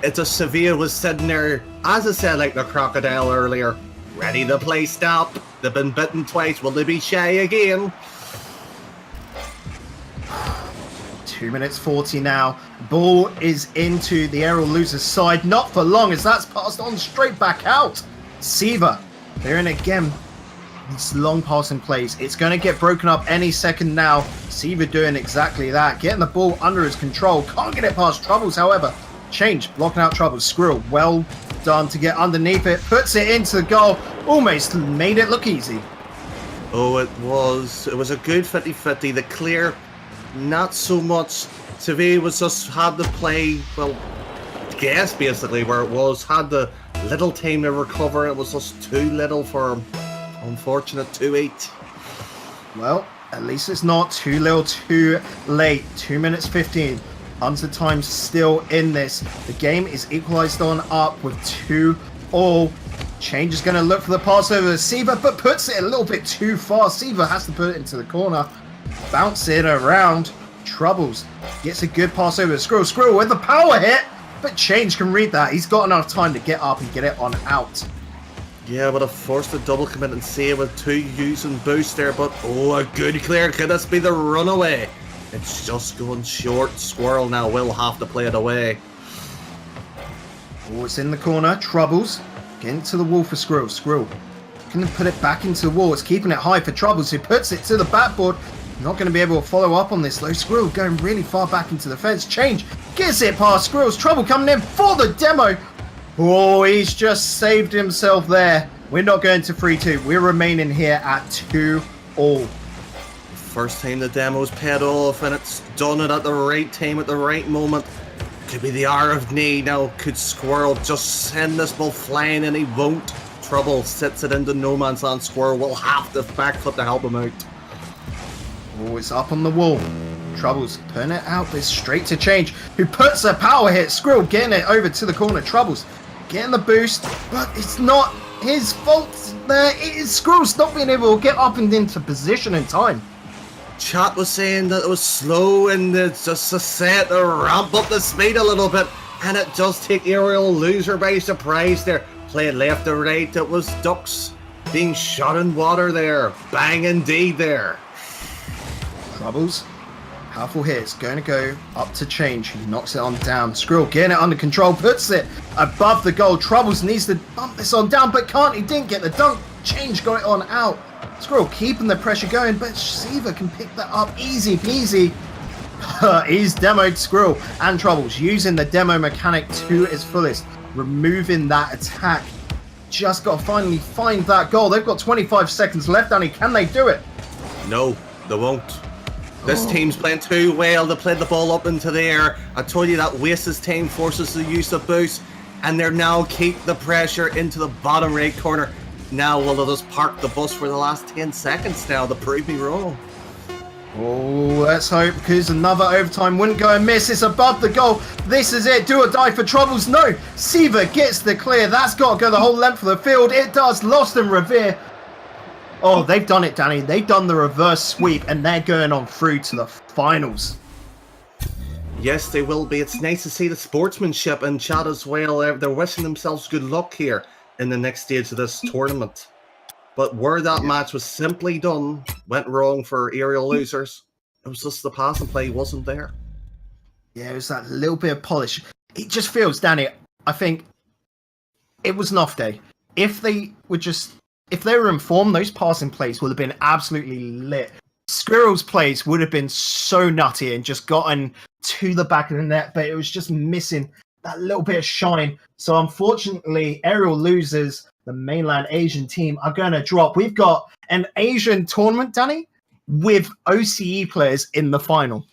It's a Sevilla was sitting there, as I said, like the crocodile earlier, ready to play stop. They've been bitten twice. Will they be shy again? 2 minutes 40 now. Ball is into the aerial losers side. Not for long as that's passed on straight back out. Siva, they're in again. This long passing plays. It's going to get broken up any second now. Siva doing exactly that. Getting the ball under his control. Can't get it past Troubles, however. Change, blocking out Troubles. Skrill, well done to get underneath it. Puts it into the goal. Almost made it look easy. Oh, it was a good 50-50. The clear, not so much. Sevilla was just had to play, well, guess basically where it was. Had the little time to recover. It was just too little for him. Unfortunate 2-8. Well, at least it's not too little too late. 2 minutes 15. Tons of time still in this. The game is equalized on up with 2-all. Change is going to look for the pass over to Siva, but puts it a little bit too far. Siva has to put it into the corner. Bounce it around. Troubles. Gets a good pass over to Skrill. Skrill with the power hit, but Change can read that. He's got enough time to get up and get it on out. Yeah, would have forced a double commit and save with 2 using boost there, but oh, a good clear. Could this be the runaway? It's just going short. Squirrel now will have to play it away. Oh, it's in the corner. Troubles. Getting to the wall for Skrill. Skrill can put it back into the wall. It's keeping it high for Troubles, who puts it to the backboard. Not going to be able to follow up on this though. Skrill going really far back into the fence. Change gets it past Skrill's. Trouble coming in for the demo. Oh, he's just saved himself there. We're not going to 3-2. We're remaining here at 2-all. First time the demo's paid off, and it's done it at the right time, at the right moment. Could be the hour of need now. Could Squirrel just send this ball flying, and he won't. Trouble sits it into no man's land. Squirrel will have to backflip to help him out. Oh, it's up on the wall. Troubles putting it out, but it's straight to Change, who puts a power hit. Skrill getting it over to the corner. Troubles getting the boost, but it's not his fault there. It is Skrill's not being able to get up and into position in time. Chat was saying that it was slow and it's just a set to ramp up the speed a little bit, and it does take aerial loser by surprise there. Played left to right. It was ducks being shot in water there. Bang indeed there. Troubles. Powerful hit. It's going to go up to Change. He knocks it on down. Skrill getting it under control. Puts it above the goal. Troubles needs to bump this on down, but can't. He didn't get the dunk. Change got it on out. Skrill keeping the pressure going, but Siva can pick that up easy peasy. He's demoed Skrill and Troubles using the demo mechanic to its fullest. Removing that attack. Just got to finally find that goal. They've got 25 seconds left, Danny. Can they do it? No, they won't. This team's playing too well. They played the ball up into the air. I told you that wastes time, forces the use of boost, and they're now keep the pressure into the bottom right corner. Now will they just park the bus for the last 10 seconds now to prove me wrong? Oh, let's hope, because another overtime wouldn't go amiss. It's above the goal. This is it. Do or die for Troubles. No. Siva gets the clear. That's got to go the whole length of the field. It does. Lost in Revere. Oh, they've done it, Danny. They've done the reverse sweep, and they're going on through to the finals. Yes, they will be. It's nice to see the sportsmanship in chat as well. They're wishing themselves good luck here in the next stage of this tournament. But where that match was simply done, went wrong for aerial losers. It was just the pass and play wasn't there. Yeah, it was that little bit of polish. It just feels, Danny, I think it was an off day. If they were informed, those passing plays would have been absolutely lit. Squirrel's plays would have been so nutty and just gotten to the back of the net, but it was just missing that little bit of shine. So unfortunately, aerial losers, the mainland Asian team, are going to drop. We've got an Asian tournament, Danny, with OCE players in the final.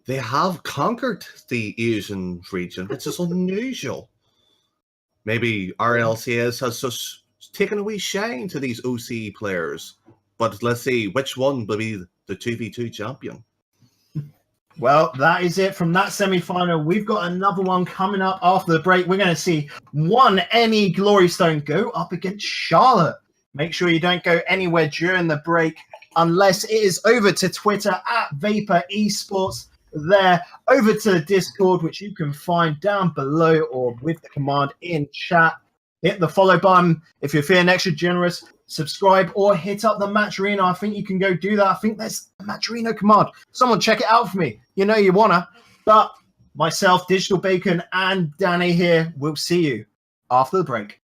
They have conquered the Asian region, which is unusual. Maybe RLCS has just taken a wee shine to these OCE players. But let's see, which one will be the 2v2 champion? Well, that is it from that semi-final. We've got another one coming up after the break. We're going to see one NE Glory Stone go up against Charlotte. Make sure you don't go anywhere during the break unless it is over to Twitter at Vapour Esports. There, over to the Discord, which you can find down below or with the command in chat. Hit the follow button if you're feeling extra generous. Subscribe or hit up the Match Arena. I think you can go do that. I think there's a Match Arena command. Someone check it out for me. You know you wanna. But myself, Digital Bacon, and Danny here. We'll see you after the break.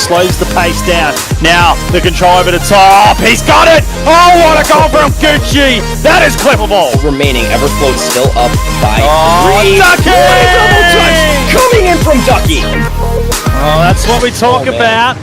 slows the pace down. Now the control over the top. He's got it. Oh, what a goal from Gucci. That is clippable. Remaining, Everfloat still up by Oh, 3. Ducky! What a double touch coming in from Ducky. Oh, that's what we talk Oh, man. about.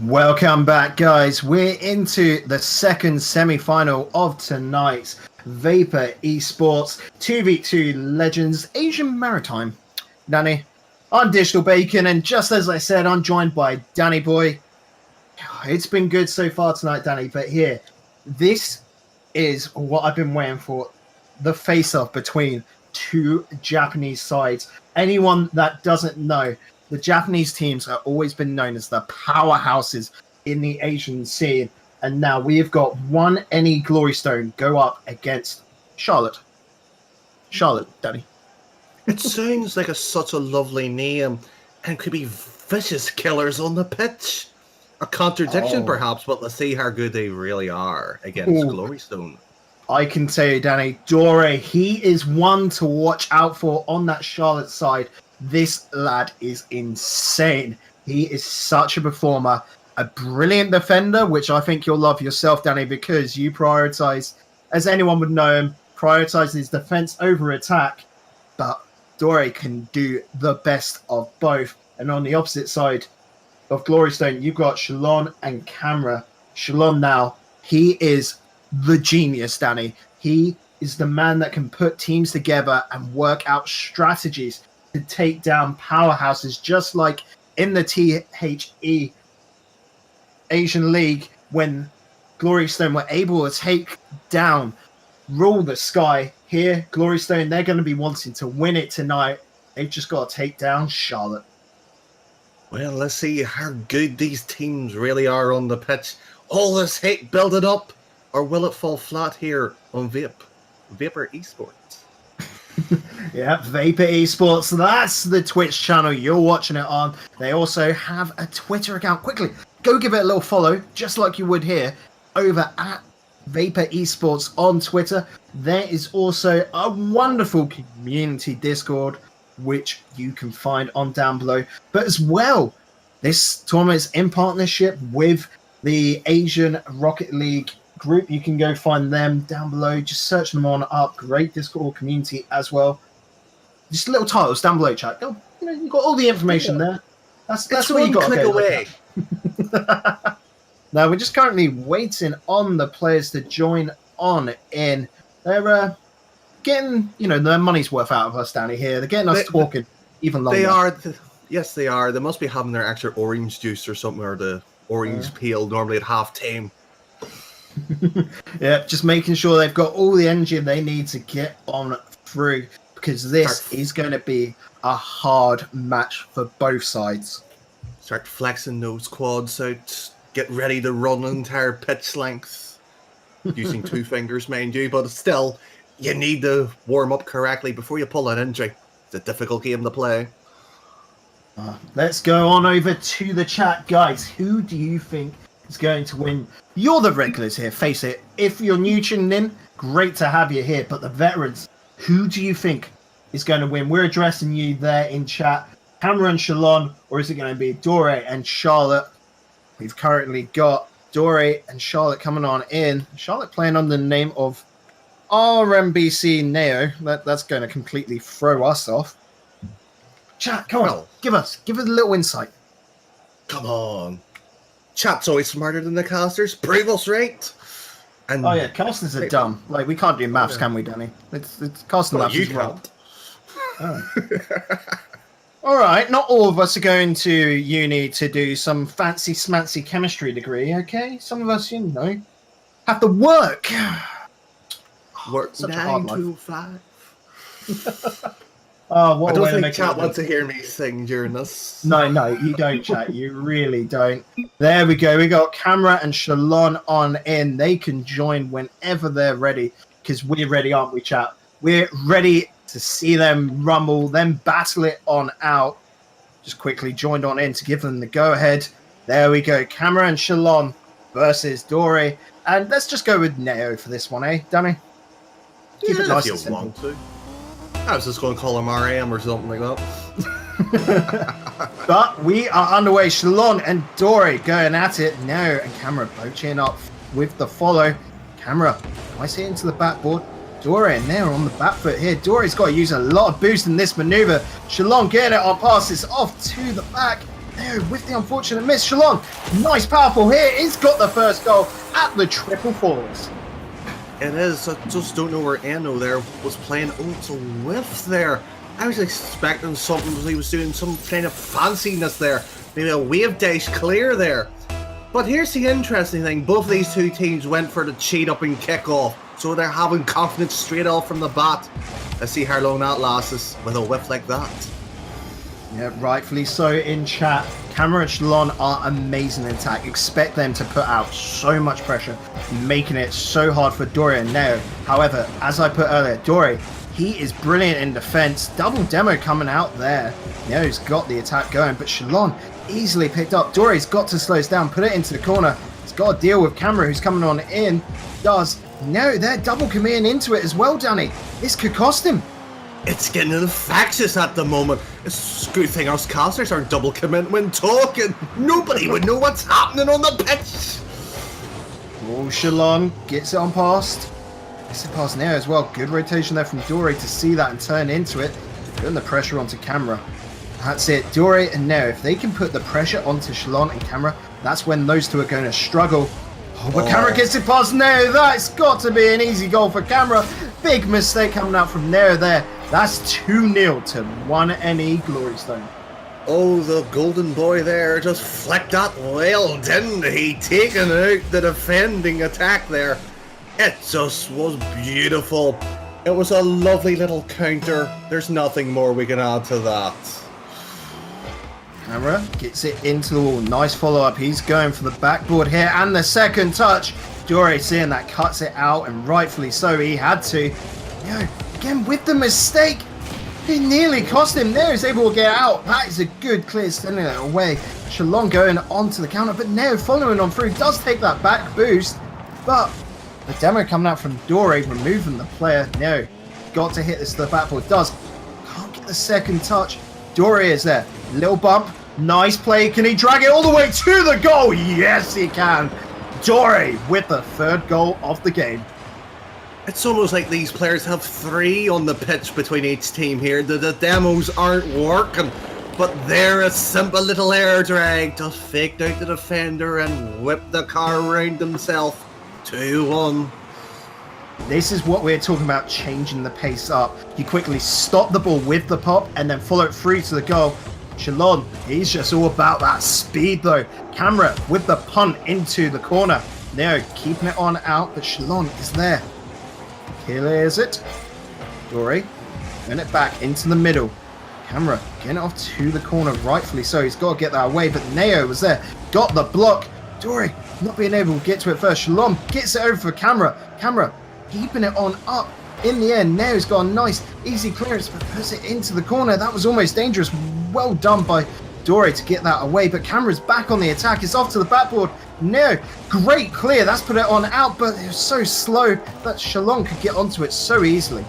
Welcome back, guys. We're into the second semi-final of tonight's Vapour Esports 2v2 Legends Asian Maritime. Danny, I'm Digital Bacon, and just as I said, I'm joined by Danny Boy. It's been good so far tonight, Danny, but here, this is what I've been waiting for. The face-off between two Japanese sides. Anyone that doesn't know, the Japanese teams have always been known as the powerhouses in the Asian scene. And now we have got one NE Glory Stone go up against Charlotte. Charlotte, Danny. It sounds like such a lovely name and could be vicious killers on the pitch. A contradiction, perhaps, but let's see how good they really are against Glory Stone. I can tell you, Danny, Dore, he is one to watch out for on that Charlotte side. This lad is insane. He is such a performer, a brilliant defender, which I think you'll love yourself, Danny, because you prioritize, as anyone would know him, prioritize his defense over attack. But Dore can do the best of both. And on the opposite side of Glory Stone, you've got Shalon and Camera. Shalon now, he is the genius, Danny. He is the man that can put teams together and work out strategies to take down powerhouses, just like in the THE Asian League when Glory Stone were able to take down Rule the Sky. Here, Glory Stone, they're going to be wanting to win it tonight. They've just got to take down Charlotte. Well, let's see how good these teams really are on the pitch. All this hate building up, or will it fall flat here on Vapour Esports? Yeah, Vapour Esports. That's the Twitch channel you're watching it on. They also have a Twitter account. Quickly, go give it a little follow, just like you would here, over at Vapour Esports on Twitter. There is also a wonderful community Discord, which you can find on down below. But as well, this tournament is in partnership with the Asian Rocket League group. You can go find them down below. Just search them on up. Great Discord community as well. Just little titles down below, chat. Go, you've got all the information there. That's what you got. Click away. Now we're just currently waiting on the players to join on in. They're getting, their money's worth out of us down here. They're getting us talking even longer. They are. Yes, they are. They must be having their extra orange juice or something, or the orange peel normally at half time. Yeah, just making sure they've got all the energy they need to get on through, because this is going to be a hard match for both sides. Start flexing those quads out. Get ready to run an entire pitch length. Using 2 fingers, mind you, but still, you need to warm up correctly before you pull an injury. It's a difficult game to play. Let's go on over to the chat, guys. Who do you think is going to win? You're the regulars here, face it. If you're new tuning in, great to have you here. But the veterans, who do you think is going to win? We're addressing you there in chat. Cameron, Shalon, or is it going to be Dore and Charlotte? We've currently got Dore and Charlotte coming on in. Charlotte playing under the name of RMBC Neo. That's going to completely throw us off. Chat, come on, give us a little insight. Come on. Chat's always smarter than the casters. Prove us right. And Oh yeah, casters are dumb. Like, we can't do maths, can we, Danny? It's casting well, maths you is wrong. can't. All right, not all of us are going to uni to do some fancy smancy chemistry degree, okay? Some of us, have to work. Work Such a 9 hard life. to 5. Oh, what I a don't way to think make chat it wants to hear me sing during this. No, you don't, chat. You really don't. There we go. We got Camera and Shalon on in. They can join whenever they're ready, because we're ready, aren't we, chat? We're ready to see them rumble, then battle it on out. Just quickly joined on in to give them the go-ahead. There we go. Camera and Shalon versus Dory. And let's just go with Neo for this one, eh, Danny? Keep it nice if and you simple. want to. I was just going to call him RM or something like that. But we are underway. Shalon and Dory going at it. Neo and Camera both cheering up with the follow. Camera, nice hit into the backboard. Dory and Neo on the back foot here. Dory's got to use a lot of boost in this maneuver. Shalon getting it on pass. It's off to the back. Neo with the unfortunate miss. Shalon, nice powerful hit. He's got the first goal at the triple fours. It is. I just don't know where Eno there was playing. Oh, it's a whiff there. I was expecting something. He was doing some kind of fanciness there. Maybe a wave dash clear there. But here's the interesting thing. Both of these two teams went for the cheat up and kick off. So they're having confidence straight off from the bat. Let's see how long that lasts with a whiff like that. Yeah, rightfully so in chat. Camera and Shalon are amazing in attack. Expect them to put out so much pressure, making it so hard for Dory and Neo. However, as I put earlier, Dory, he is brilliant in defense. Double demo coming out there. Neo's got the attack going, but Shalon easily picked up. Dory's got to slow us down, put it into the corner. He's got to deal with Camera, who's coming on in. Does. No, they're double committing into it as well, Danny. This could cost him. It's getting infectious at the moment. It's a good thing us casters aren't double commit when talking. Nobody would know what's happening on the pitch. Oh, Shalon gets it on past. Gets it past Neo as well. Good rotation there from Dory to see that and turn into it. Putting the pressure onto Camera. That's it. Dory and Neo, if they can put the pressure onto Shalon and Camera, that's when those two are going to struggle. Oh, but Camera gets it past Neo. That's got to be an easy goal for Camera. Big mistake coming out from Neo there. That's 2-0 to 1 NE Glory Stone. Oh, the golden boy there just flicked that well, didn't he? Taking out the defending attack there. It just was beautiful. It was a lovely little counter. There's nothing more we can add to that. Camera gets it into the wall. Nice follow-up. He's going for the backboard here. And the second touch. Dory seeing that cuts it out, and rightfully so. He had to. Yo, again with the mistake. It nearly cost him. Neo is able to get out. That is a good clear, sending it away. Shalon going onto the counter, but Neo following on through. Does take that back boost. But the demo coming out from Dory, removing the player. Neo got to hit this to the backboard. Does. Can't get the second touch. Dory is there. Little bump. Nice play. Can he drag it all the way to the goal? Yes, he can. Dory with the third goal of the game. It's almost like these players have 3 on the pitch between each team here. The demos aren't working, but they're a simple little air drag. Just faked out the defender and whipped the car around himself. 2-1. This is what we're talking about, changing the pace up. You quickly stop the ball with the pop and then follow it through to the goal. Shalon, he's just all about that speed though. Camera with the punt into the corner. Neo keeping it on out, but Shalon is there. Clears it. Dory, turn it back into the middle. Camera getting it off to the corner, rightfully so. He's got to get that away, but Neo was there. Got the block. Dory not being able to get to it first. Shalom gets it over for Camera. Camera keeping it on up. In the end, Neo's got a nice, easy clearance, but puts it into the corner. That was almost dangerous. Well done by Dory to get that away, but Camera's back on the attack. It's off to the backboard. Neo, great clear. That's put it on out, but it was so slow that Shalon could get onto it so easily.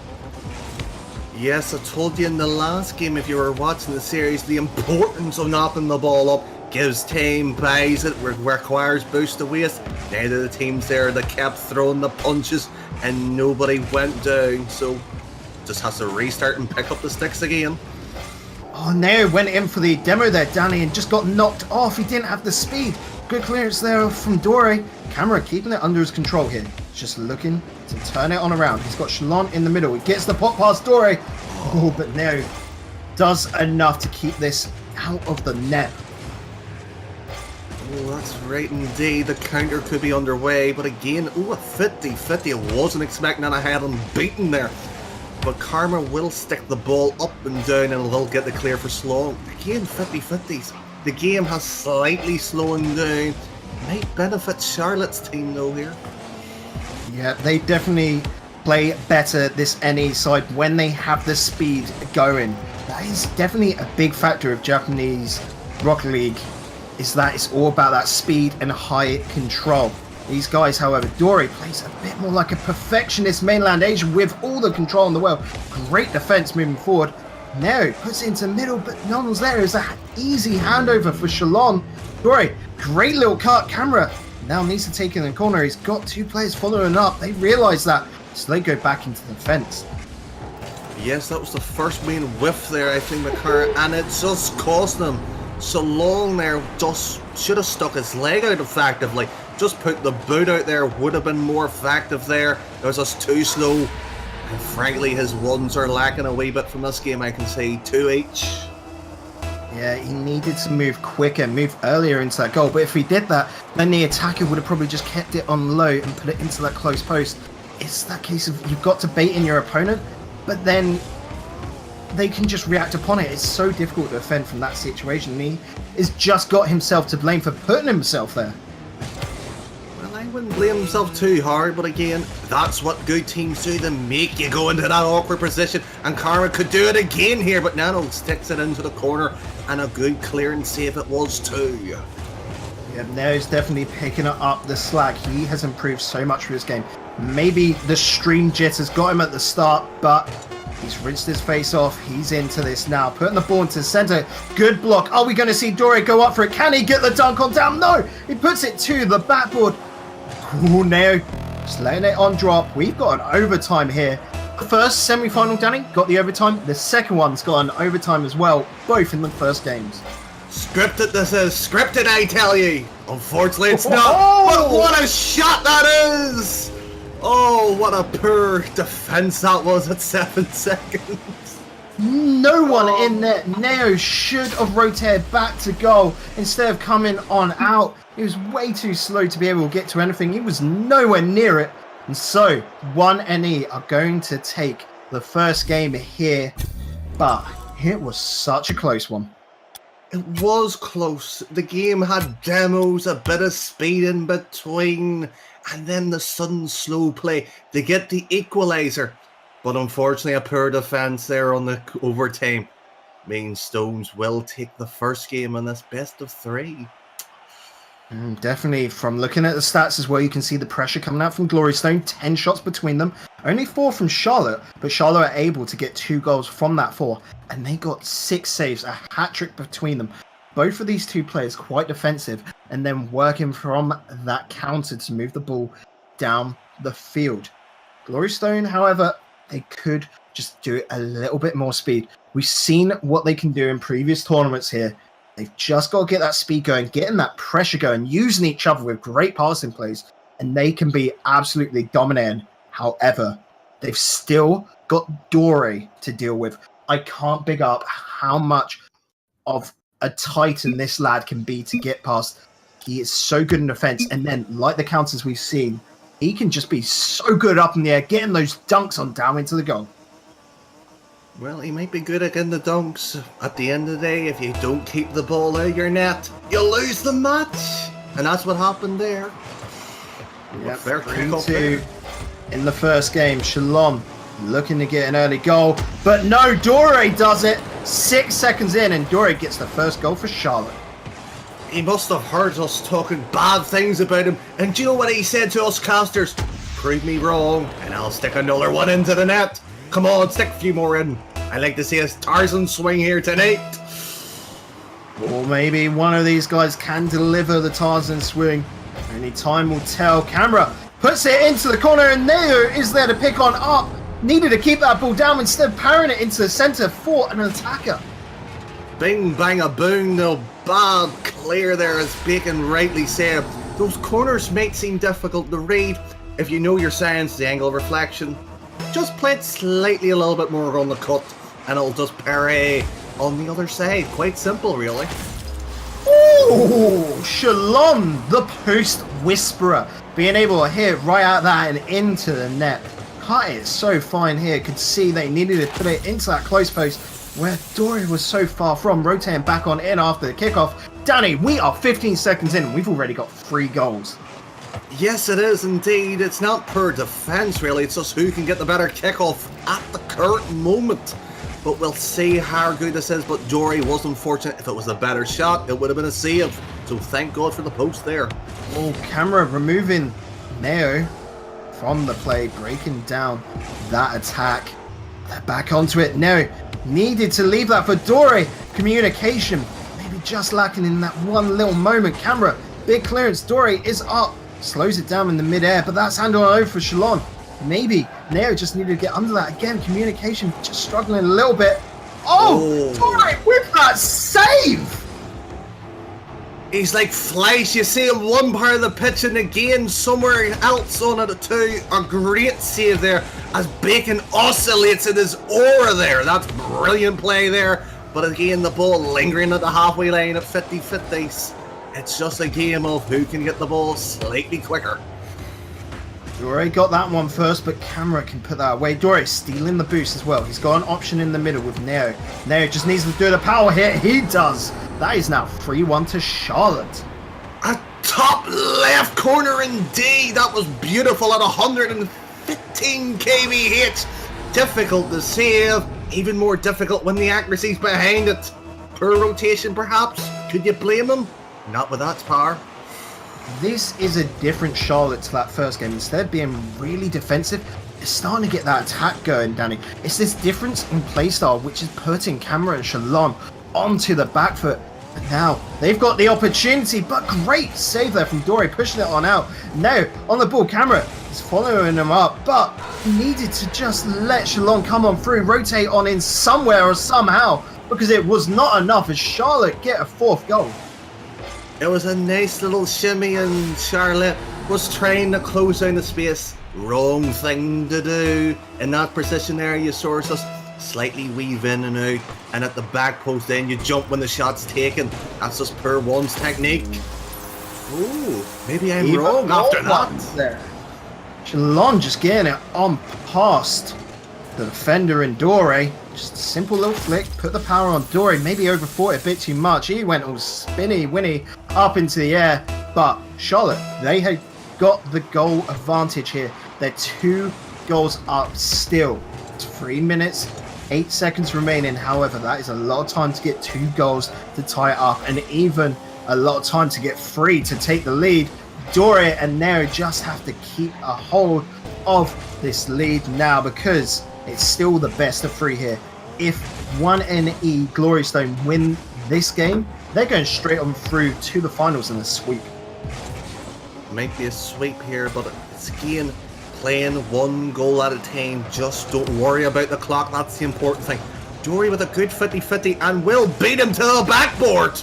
Yes, I told you in the last game, if you were watching the series, the importance of knocking the ball up. Gives time, buys it, requires boost to waste. Neither of the teams there that kept throwing the punches and nobody went down, so just has to restart and pick up the sticks again. Oh, Neo went in for the demo there, Danny, and just got knocked off. He didn't have the speed. Good clearance there from Dory. Camera keeping it under his control here. Just looking to turn it on around. He's got Shalon in the middle. He gets the pop past Dory. Oh, but Neo does enough to keep this out of the net. Oh, that's right indeed. The counter could be underway, but again, oh, a 50-50. I wasn't expecting that. I had him beaten there. But Karma will stick the ball up and down and will get the clear for Sloan. Again, 50-50s. The game has slightly slowing down. Might benefit Charlotte's team though here. Yeah, they definitely play better, this NE side, when they have the speed going. That is definitely a big factor of Japanese Rocket League, is that it's all about that speed and high control. These guys, however, Dory plays a bit more like a perfectionist mainland Asian with all the control in the world. Great defense moving forward. Nero puts it into middle, but no one's there. It's an easy handover for Shalon. Dory, great little cut. Camera now needs to take in the corner. He's got two players following up. They realise that, so they go back into the fence. Yes, that was the first main whiff there, I think, McCarr, and it just cost them. So long there, just should have stuck his leg out effectively. Just put the boot out there, would have been more effective there. It was just too slow. And frankly, his runs are lacking a wee bit from this game, I can say 2 each. Yeah, he needed to move quicker, move earlier into that goal. But if he did that, then the attacker would have probably just kept it on low and put it into that close post. It's that case of you've got to bait in your opponent, but then they can just react upon it. It's so difficult to defend from that situation. And he has just got himself to blame for putting himself there. Well, I wouldn't blame himself too hard, but again, that's what good teams do. They make you go into that awkward position, and Karma could do it again here, but Nano sticks it into the corner, and a good clearance save it was too. Yeah, Neo's definitely picking up the slack. He has improved so much for this game. Maybe the stream jitters got him at the start, but he's rinsed his face off. He's into this now. Putting the ball into the center. Good block. Are we going to see Dory go up for it? Can he get the dunk on down? No! He puts it to the backboard. Cool, Neo. Just letting it on drop. We've got an overtime here. The first semi-final, Danny, got the overtime. The second one's got an overtime as well. Both in the first games. Scripted, this is scripted, I tell you. Unfortunately, it's not. But what a shot that is! Oh, what a poor defense that was at 7 seconds. No one in there. Neo should have rotated back to goal instead of coming on out. He was way too slow to be able to get to anything. He was nowhere near it. And so, 1NE are going to take the first game here. But it was such a close one. It was close. The game had demos, a bit of speed in between, and then the sudden slow play to get the equaliser. But unfortunately, a poor defence there on the overtime means Stones will take the first game in this best of 3. Definitely, from looking at the stats as well, you can see the pressure coming out from Glory Stone. 10 shots between them, only 4 from Charlotte, but Charlotte are able to get 2 goals from that 4, and they got 6 saves, a hat-trick between them. Both of these two players quite defensive, and then working from that counter to move the ball down the field. Glory Stone, however, they could just do it a little bit more speed. We've seen what they can do in previous tournaments here. They've just got to get that speed going, getting that pressure going, using each other with great passing plays, and they can be absolutely dominating. However, they've still got Dory to deal with. I can't big up how much of a titan this lad can be to get past. He is so good in defense, and then, like the counters we've seen, he can just be so good up in the air, getting those dunks on down into the goal. Well, he might be good at getting the dunks. At the end of the day, if you don't keep the ball out of your net, you'll lose the match. And that's what happened there. Yep, Fair kick-off there. 3-2 in the first game. Shalom looking to get an early goal, but no, Dore does it. 6 seconds in, and Dore gets the first goal for Charlotte. He must have heard us talking bad things about him. And do you know what he said to us casters? Prove me wrong, and I'll stick another one into the net. Come on, stick a few more in. I'd like to see us Tarzan swing here tonight. Or maybe one of these guys can deliver the Tarzan swing. Only time will tell. Camera puts it into the corner, and Neo is there to pick on up. Needed to keep that ball down, instead of parrying it into the centre for an attacker. Bing, bang, a boom. No bad clear there, as Bacon rightly said. Those corners might seem difficult to read. If you know your science, the angle of reflection, just play it slightly a little bit more on the cut, and it'll just parry on the other side. Quite simple, really. Ooh, Shalom, the post whisperer, being able to hit right out that and into the net. Cut it so fine here. Could see they needed to put it into that close post where Dory was so far from, rotating back on in after the kickoff. Danny, we are 15 seconds in and we've already got 3 goals. Yes, it is indeed. It's not per defence, really. It's just who can get the better kickoff at the current moment. But we'll see how good this is. But Dory was unfortunate. If it was a better shot, it would have been a save. So thank God for the post there. Oh, camera removing Neo from the play, breaking down that attack. They're back onto it. Neo needed to leave that for Dory. Communication maybe just lacking in that one little moment. Camera, big clearance. Dory is up. Slows it down in the mid-air, but that's handled over for Shalon. Maybe Neo just needed to get under that. Again, communication just struggling a little bit. Oh, Dory with that save! He's like Fleisch. You see him one part of the pitch and again somewhere else on it too. A great save there as Bacon oscillates in his aura there. That's brilliant play there. But again, the ball lingering at the halfway line at 50-50. It's just a game of who can get the ball slightly quicker. Dory got that one first, but Camera can put that away. Dory stealing the boost as well. He's got an option in the middle with Neo. Neo just needs to do the power hit. He does. That is now 3-1 to Charlotte. A top left corner indeed. That was beautiful at 115 kbh. Difficult to save. Even more difficult when the accuracy's behind it. Per rotation, perhaps. Could you blame him? Not with that power. This is a different Charlotte to that first game. Instead of being really defensive, it's starting to get that attack going, Danny. It's this difference in playstyle which is putting Camera and Shalom onto the back foot. But now they've got the opportunity, but great save there from Dory, pushing it on out. Now on the ball, Camera is following him up, but he needed to just let Shalom come on through, rotate on in somewhere or somehow, because it was not enough as Charlotte get a fourth goal. It was a nice little shimmy and Charlotte was trying to close down the space. Wrong thing to do. In that position there, you saw us just slightly weave in and out. And at the back post then you jump when the shot's taken. That's just per one's technique. Ooh, maybe I'm wrong after that. There. Shalom just getting it on past the defender in Dory. Just a simple little flick, put the power on Dory, maybe overthought it a bit too much. He went all spinny winny up into the air, but Charlotte, they had got the goal advantage here. They're 2 goals up still. It's 3 minutes, 8 seconds remaining. However, that is a lot of time to get 2 goals to tie it up, and even a lot of time to get 3 to take the lead. Dory and Nero just have to keep a hold of this lead now because it's still the best of 3 here. If 1NE Glory Stone win this game, they're going straight on through to the finals in a sweep. Might be a sweep here, but it's again playing 1 goal at a time. Just don't worry about the clock. That's the important thing. Dory with a good 50-50 and will beat him to the backboard.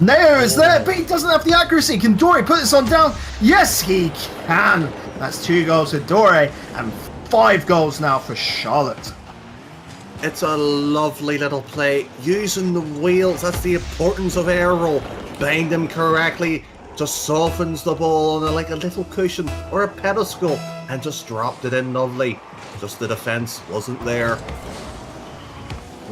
Neo is there, but he doesn't have the accuracy. Can Dory put this on down? Yes, he can. That's 2 goals for Dory and 5 goals now for Charlotte. It's a lovely little play. Using the wheels, that's the importance of air roll. Bind them correctly, just softens the ball on like a little cushion or a pedestal and just dropped it in lovely. Just the defence wasn't there.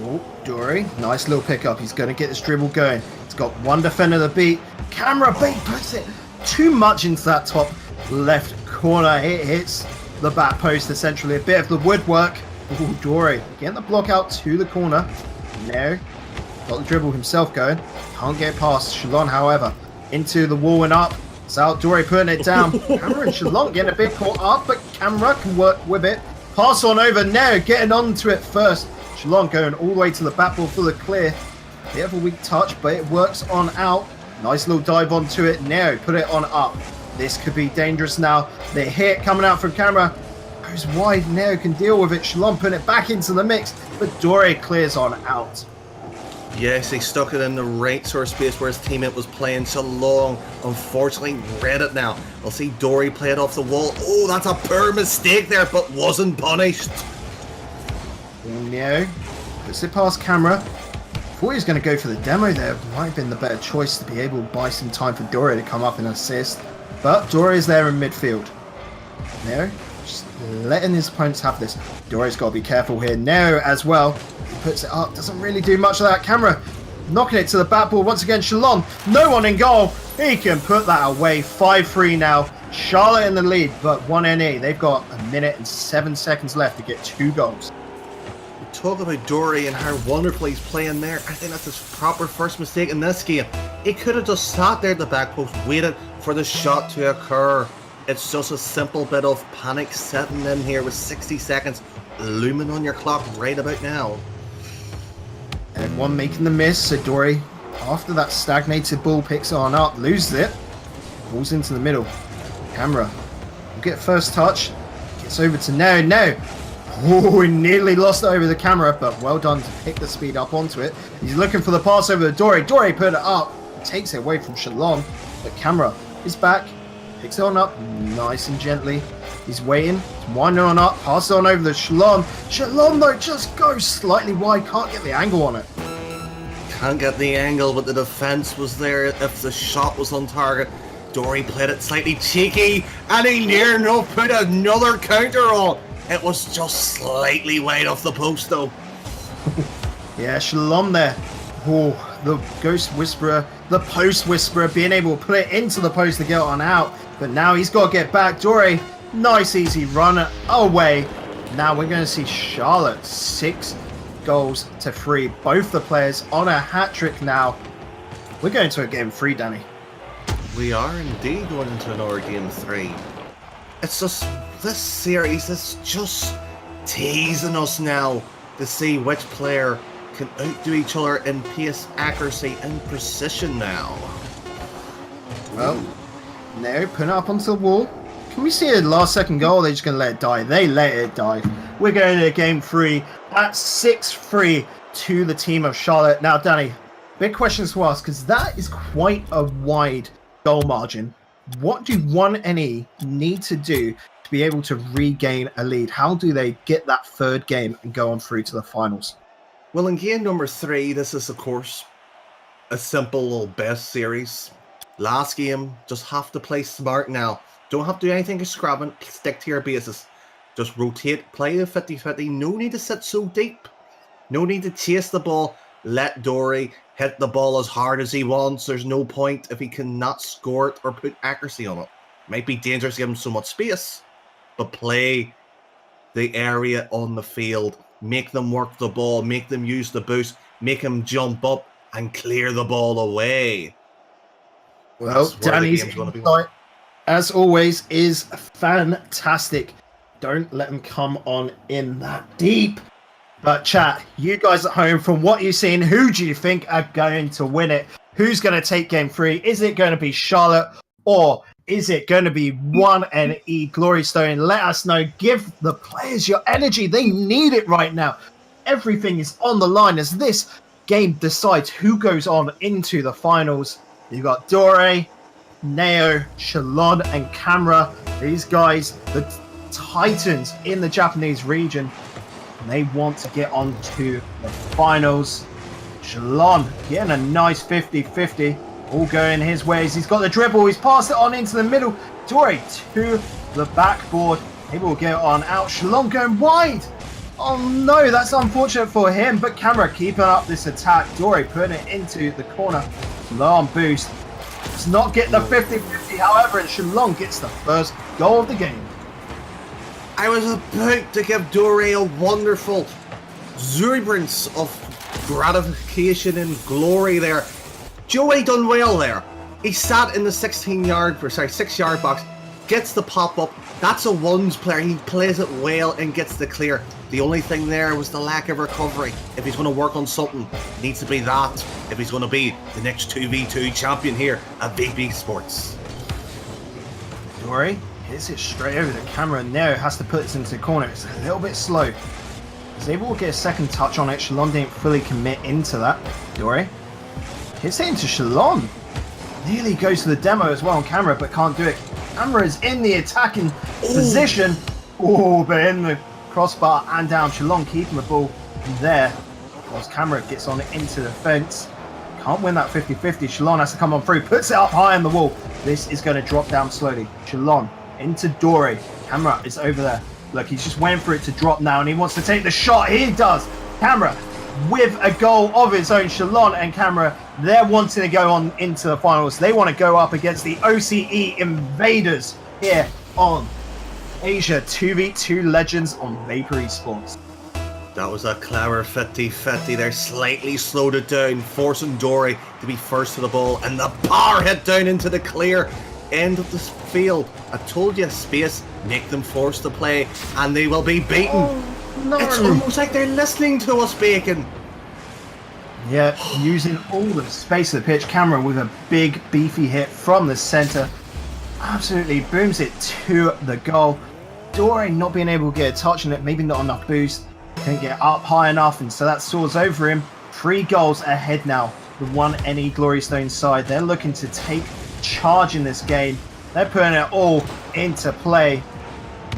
Oh, Dory, nice little pickup. He's going to get this dribble going. He's got 1 defender to beat. Camera beat, puts it too much into that top left corner. It hits the back post essentially. A bit of the woodwork. Oh, Dory getting the block out to the corner. No, got the dribble himself going. Can't get past Shalon, however. Into the wall and up. It's out. Dory putting it down. Camera and Shalon getting a bit caught up, but Camera can work with it. Pass on over now, getting onto it first. Shalon going all the way to the backboard for the clear. Bit of a weak touch, but it works on out. Nice little dive onto it. Now put it on up. This could be dangerous now. The hit coming out from Camera. Goes wide. Neo can deal with it. Shalom putting it back into the mix, but Dory clears on out. Yes, he stuck it in the right sort of space where his teammate was playing so long. Unfortunately, read it now. I'll see Dory play it off the wall. Oh, that's a poor mistake there, but wasn't punished. Neo puts it past Camera. Thought he was going to go for the demo there. Might have been the better choice to be able to buy some time for Dory to come up and assist. But Dory is there in midfield. Neo just letting his opponents have this. Dory's got to be careful here. Neo as well. He puts it up. Doesn't really do much of that. Camera knocking it to the backboard once again. Shalom, no one in goal. He can put that away. 5-3 now. Charlotte in the lead, but 1NA. They've got a minute and 7 seconds left to get 2 goals. Talk about Dory and how wonderfully he's playing there. I think that's his proper first mistake in this game. He could have just sat there at the back post, waited for the shot to occur. It's just a simple bit of panic setting in here with 60 seconds looming on your clock right about now. Everyone making the miss, so Dory, after that stagnated ball, picks on up, loses it, falls into the middle. Camera will get first touch, gets over to No. Oh, he nearly lost it over the camera, but well done to pick the speed up onto it. He's looking for the pass over to Dory. Dory put it up, takes it away from Shalom, but Camera is back, picks it on up, nice and gently. He's waiting, he's winding on up, pass it on over to Shalom. Shalom though just goes slightly wide, can't get the angle on it. Can't get the angle, but the defense was there if the shot was on target. Dory played it slightly cheeky, and he near enough put another counter on. It was just slightly wide off the post though. Yeah, Shalom there. Oh, the Ghost Whisperer, the Post Whisperer, being able to put it into the post to get on out. But now he's got to get back. Dory, nice easy run away. Now we're going to see Charlotte 6 goals to 3. Both the players on a hat-trick now. We're going to a game 3, Danny. We are indeed going into another game 3. It's just, this series is just teasing us now to see which player can outdo each other in pace, accuracy, and precision now. Well, no, put it up onto the wall. Can we see a last second goal? They're just going to let it die. They let it die. We're going to game 3 at 6-3 to the team of Charlotte. Now, Danny, big questions to ask, because that is quite a wide goal margin. What do 1NE need to do to be able to regain a lead? How do they get that third game and go on through to the finals? Well, in game number 3, this is, of course, a simple little best series. Last game, just have to play smart now. Don't have to do anything extravagant. Stick to your bases. Just rotate, play the 50-50. No need to sit so deep. No need to chase the ball. Let Dory hit the ball as hard as he wants. There's no point if he cannot score it or put accuracy on it. Might be dangerous to give him so much space, but play the area on the field. Make them work the ball. Make them use the boost. Make him jump up and clear the ball away. Well, Danny's insight, as always, is fantastic. Don't let them come on in that deep. But chat, you guys at home, from what you've seen, who do you think are going to win it? Who's going to take game 3? Is it going to be Charlotte, or is it going to be 1NE Glory Stone? Let us know. Give the players your energy. They need it right now. Everything is on the line as this game decides who goes on into the finals. You've got Dore, Neo, Shalon, and Camera. These guys, the titans in the Japanese region, and they want to get on to the finals. Shalon getting a nice 50-50. All going his ways. He's got the dribble. He's passed it on into the middle. Dore to the backboard. Able to get it on out. Shalon going wide. Oh no, that's unfortunate for him. But Camera keeping up this attack. Dore putting it into the corner. Shalon boost. Does not get the 50-50, however, and Shalon gets the first goal of the game. I was about to give Dore a wonderful exuberance of gratification and glory there. Joey done well there. He sat in the 6-yard box, gets the pop up. That's a ones player. He plays it well and gets the clear. The only thing there was the lack of recovery. If he's going to work on something, it needs to be that. If he's going to be the next 2v2 champion here at VP Sports. Dore hits it straight over the camera, and now has to put this into the corner. It's a little bit slow. He's able to get a second touch on it. Shalon didn't fully commit into that. Dore hits it into Shalon. Nearly goes to the demo as well on Camera, but can't do it. Camera is in the attacking position. Oh, but in the crossbar and down. Shalon keeping the ball there. Whilst Camera gets on it into the fence. Can't win that 50-50. Shalon has to come on through. Puts it up high on the wall. This is going to drop down slowly. Shalon into Dore. Camera is over there. Look, he's just waiting for it to drop now, and he wants to take the shot. He does. Camera with a goal of his own. Shalon and Camera, they're wanting to go on into the finals. They want to go up against the OCE Invaders here on Asia 2v2 Legends on Vapour Esports. That was a clever 50-50 there, slightly slowed it down, forcing Dory to be first to the ball, and the power hit down into the clear end of the field. I told you, space, make them force to play, and they will be beaten. Oh, no. It's almost like they're listening to us, Bacon. Yeah, using all the space of the pitch. Camera with a big beefy hit from the centre. Absolutely booms it to the goal. Dory not being able to get a touch on it, maybe not enough boost. Couldn't get up high enough, and so that soars over him. 3 goals ahead now. The 1NE Glory Stone side. They're looking to take charge in this game. They're putting it all into play.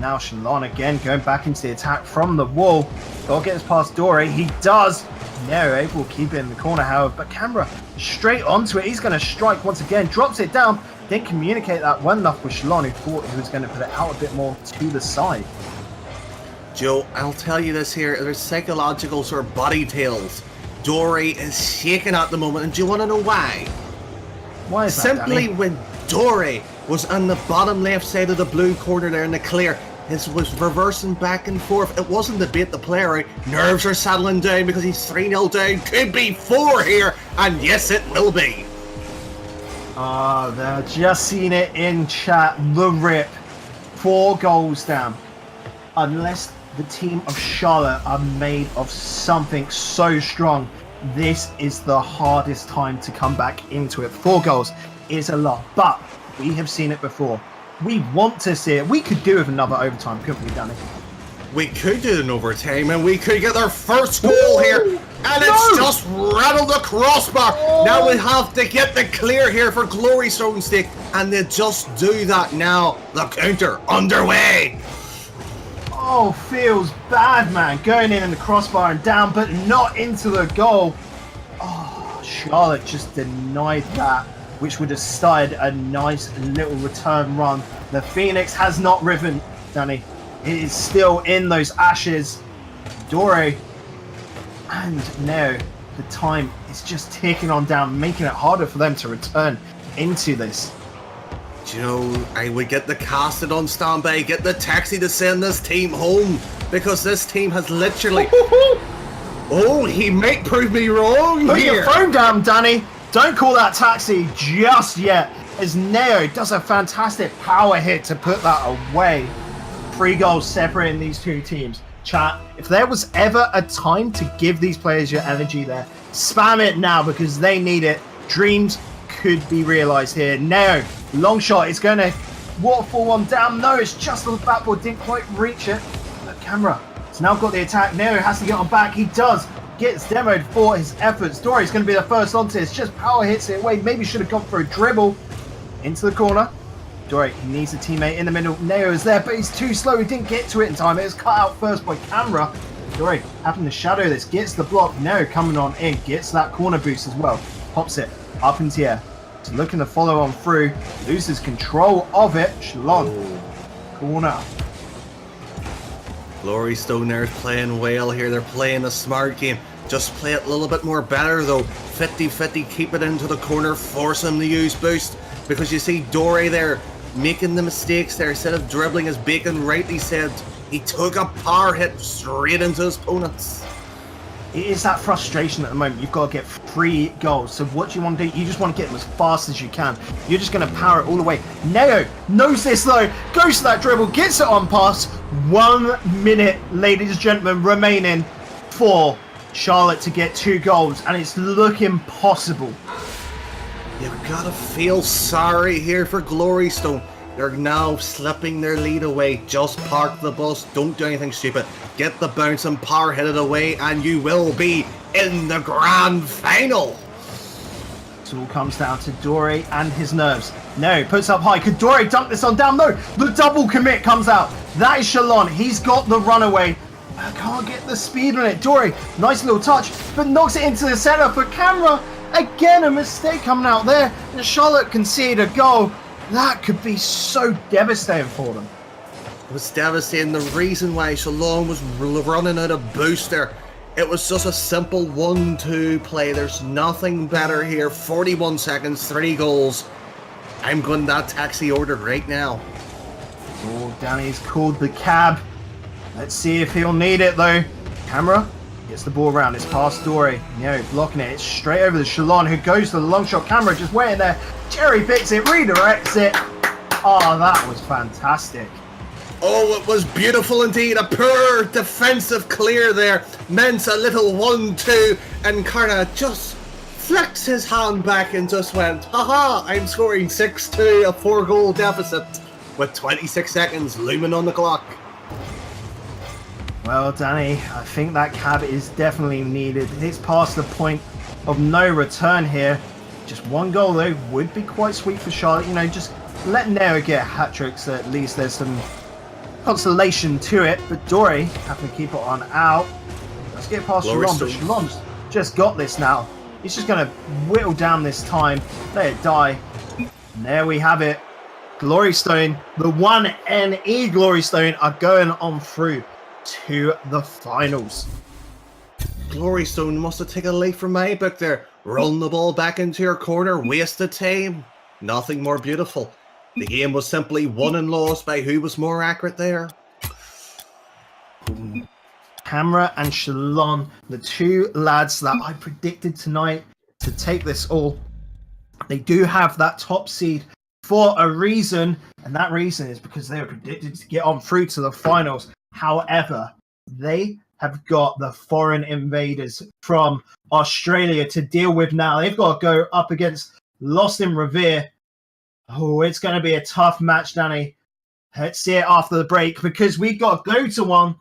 Now Shalon again going back into the attack from the wall. Gotta get this past Dory. He does. No, able to keep it in the corner, however, but Camera straight onto it. He's going to strike once again. Drops it down. Didn't communicate that well enough with Shalon, who thought he was going to put it out a bit more to the side. Joe, I'll tell you this here, there's psychological sort of body tales. Dory is shaking at the moment, and do you want to know why? Why is that, Simply Danny? when Dory was on the bottom left side of the blue corner there in the clear, his was reversing back and forth. It wasn't to bait the player out. Nerves are settling down because he's 3-0 down. Could be 4 here, and yes, it will be. They're just seen it in chat. The rip. 4 goals down. Unless the team of Charlotte are made of something so strong, this is the hardest time to come back into it. 4 goals is a lot, but we have seen it before. We want to see it. We could do with another overtime, couldn't we, Danny? We could do an overtime, and we could get our first goal here, and it's just rattled the crossbar. Now we have to get the clear here for Glory Stone's sake, and they just do that now. The counter underway. Oh, feels bad, man. Going in the crossbar and down, but not into the goal. Oh, Charlotte just denied that, which would have started a nice little return run. The Phoenix has not risen, Danny. It is still in those ashes. Dory and now the time is just ticking on down, making it harder for them to return into this. Do you know, I would get the casted on standby, get the taxi to send this team home, because this team has literally... Oh, he might prove me wrong Put here. your phone down, Danny. Don't call that taxi just yet, as Neo does a fantastic power hit to put that away. 3 goals separating these 2 teams. Chat, if there was ever a time to give these players your energy there, spam it now because they need it. Dreams could be realized here. Neo, long shot, it's going to waterfall one down. No, it's just on the backboard, didn't quite reach it. But Camera, it's now got the attack. Neo has to get on back. He does. Gets demoed for his efforts. Dory's going to be the first onto this. Just power hits it away. Maybe should have gone for a dribble into the corner. Dory, he needs a teammate in the middle. Neo is there, but he's too slow. He didn't get to it in time. It was cut out first by Camera. Dory having to shadow this. Gets the block. Neo coming on in. Gets that corner boost as well. Pops it up into the air. He's looking to follow on through. Loses control of it. Shalon. Corner. Glory Stone there is playing well here. They're playing a smart game. Just play it a little bit more better though. 50-50, keep it into the corner, force him to use boost. Because you see Dory there making the mistakes there. Instead of dribbling, as Bacon rightly said, he took a power hit straight into his opponents. It is that frustration at the moment. You've got to get 3 goals. So what do you want to do? You just want to get them as fast as you can. You're just going to power it all the way. Neo knows this though. Goes to that dribble. Gets it on pass. 1 minute, ladies and gentlemen, remaining for Charlotte to get 2 goals. And it's looking possible. You've got to feel sorry here for Glory Stone. They're now slipping their lead away. Just park the bus. Don't do anything stupid. Get the bounce and power hit it away, and you will be in the grand final. It all comes down to Dory and his nerves. No, puts up high. Could Dory dunk this on down? No, the double commit comes out. That is Shalon. He's got the runaway. I can't get the speed on it. Dory, nice little touch, but knocks it into the center for Camera. Again, a mistake coming out there. And Charlotte conceded a goal. That could be so devastating for them. It was devastating. The reason why Shalom was running out of boost there, it was just a simple 1-2 play. There's nothing better here. 41 seconds, 3 goals. I'm going that taxi order right now. Oh, Danny's called the cab. Let's see if he'll need it though. Camera gets the ball around. It's past Dory. Blocking it. It's straight over to Shalon, who goes to the long shot. Camera just waiting there. Cherry picks it, redirects it. Oh, that was fantastic. Oh, it was beautiful indeed. A poor defensive clear there. Meant a little 1-2, and Karna just flicks his hand back and just went, haha, I'm scoring 6-2, a 4-goal deficit, with 26 seconds looming on the clock. Well, Danny, I think that cab is definitely needed. It's past the point of no return here. Just one goal, though, would be quite sweet for Charlotte. Just let Neo get hat-trick, so at least there's some consolation to it. But Dory having to keep it on out. Let's get past Shalon, but Shalon's just got this now. He's just going to whittle down this time, let it die. And there we have it. Glory Stone, the 1NE Glory Stone are going on through to the finals. Glory Stone must have taken a leaf from my book there. Run the ball back into your corner, wasted time. Nothing more beautiful. The game was simply won and lost by who was more accurate there. Camera and Shalon, the two lads that I predicted tonight to take this all. They do have that top seed for a reason, and that reason is because they were predicted to get on through to the finals. However, they have got the foreign invaders from Australia to deal with now. They've got to go up against Lost in Revere. Oh, it's going to be a tough match, Danny. Let's see it after the break, because we've got to go to one.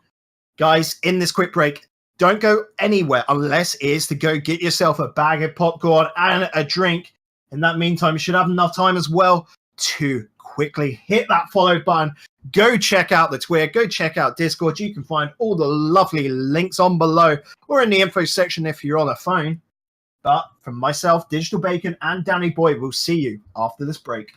Guys, in this quick break, don't go anywhere unless it is to go get yourself a bag of popcorn and a drink. In that meantime, you should have enough time as well to quickly hit that follow button. Go check out the Twitter. Go check out Discord. You can find all the lovely links on below or in the info section if you're on a phone. But from myself, Digital Bacon, and Danny Boy, we'll see you after this break.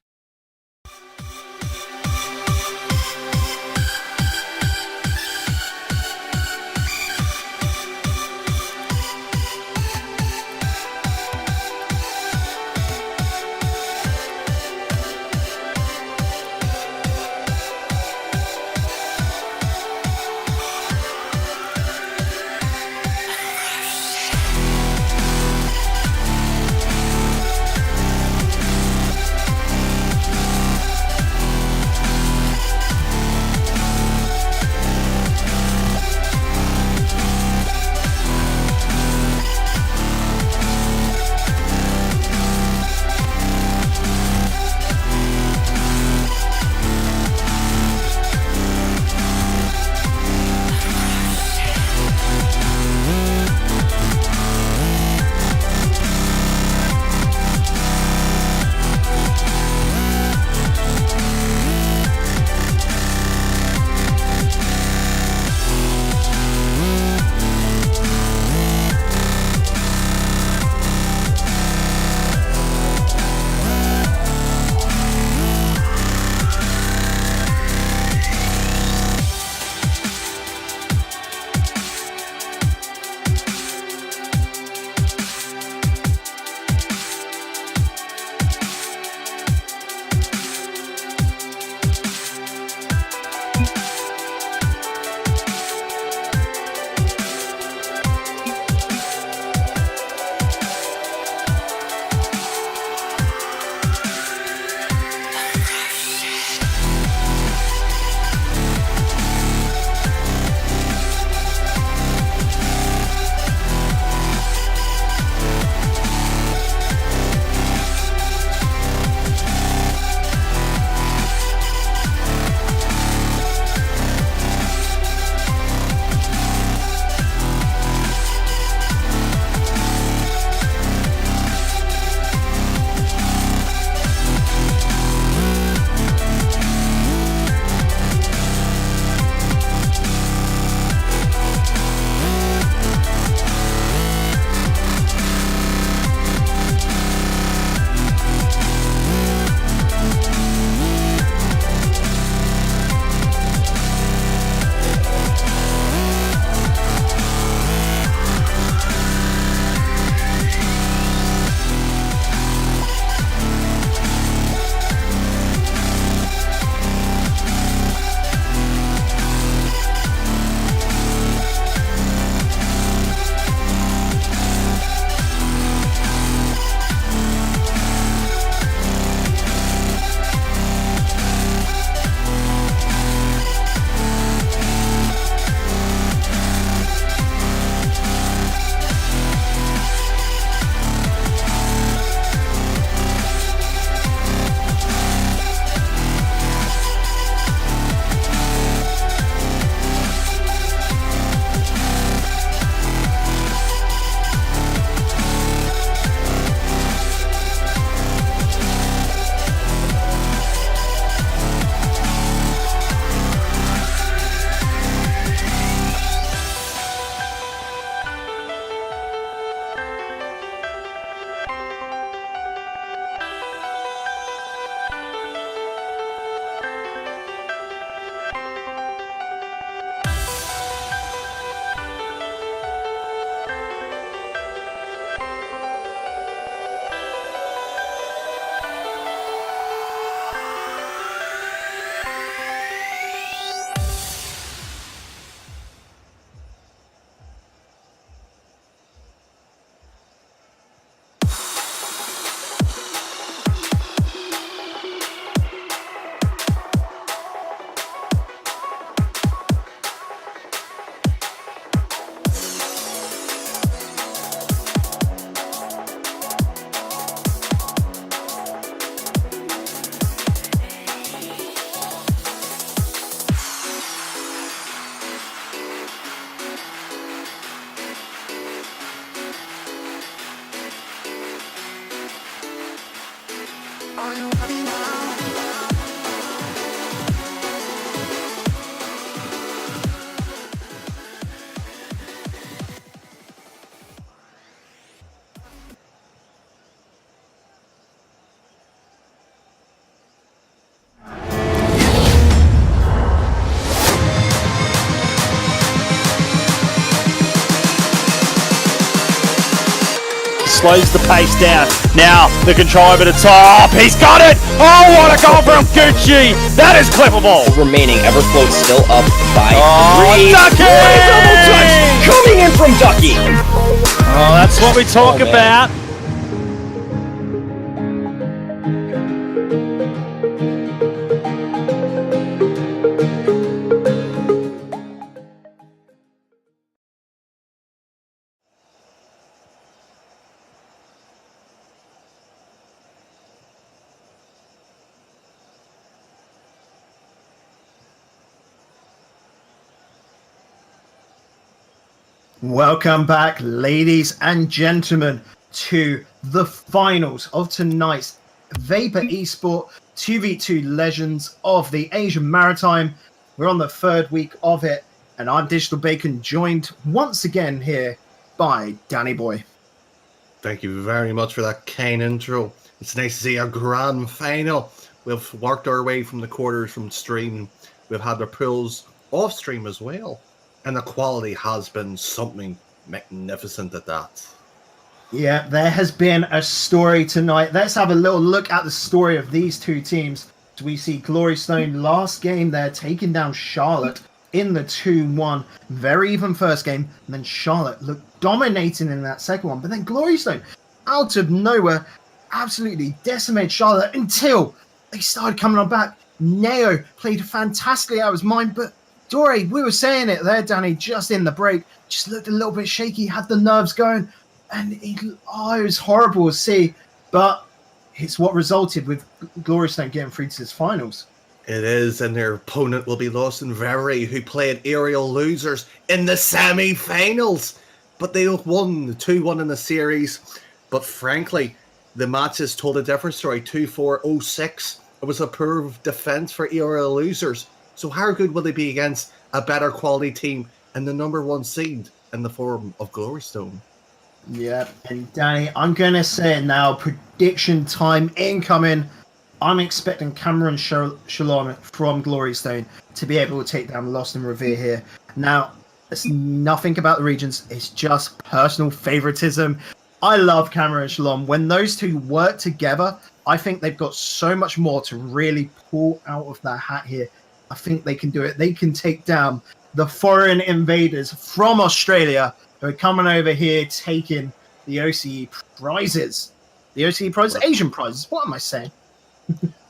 slows the pace down. Now the control over the top. He's got it. Oh, what a goal from Gucci. That is clippable. Remaining, Everfloat still up by Oh, 3. Ducky! What a double touch coming in from Ducky. Oh, that's what we talk Oh, man. about. Welcome back, ladies and gentlemen, to the finals of tonight's Vapour Esport 2v2 Legends of the Asian Maritime. We're on the third week of it, and I'm Digital Bacon, joined once again here by Danny Boy. Thank you very much for that kind intro. It's nice to see a grand final. We've worked our way from the quarters from stream. We've had the pools off stream as well. And the quality has been something magnificent at that. Yeah, there has been a story tonight. Let's have a little look at the story of these two teams. So we see Glory Stone last game there taking down Charlotte in the 2-1. Very even first game. And then Charlotte looked dominating in that second one. But then Glory Stone, out of nowhere, absolutely decimated Charlotte until they started coming on back. Neo played fantastically out of his mind, but Dory, we were saying it there, Danny, just in the break, just looked a little bit shaky, had the nerves going, and it was horrible to see, but it's what resulted with Glory Stone getting through to this finals. It is, and their opponent will be Lost and Very, who played aerial losers in the semi-finals. But they won 2-1 in the series. But frankly, the matches told a different story. 2-4, 0-6. It was a poor defense for aerial losers. So how good will they be against a better quality team and the number one seed in the form of Glory Stone? Yeah, and Danny, I'm going to say it now, prediction time incoming. I'm expecting Cameron Shalom from Glory Stone to be able to take down Lost and Revere here. Now, it's nothing about the regions, it's just personal favoritism. I love Cameron Shalom. When those two work together, I think they've got so much more to really pull out of that hat here. I think they can do it. They can take down the foreign invaders from Australia who are coming over here taking the OCE prizes. The OCE prizes? Asian prizes. What am I saying?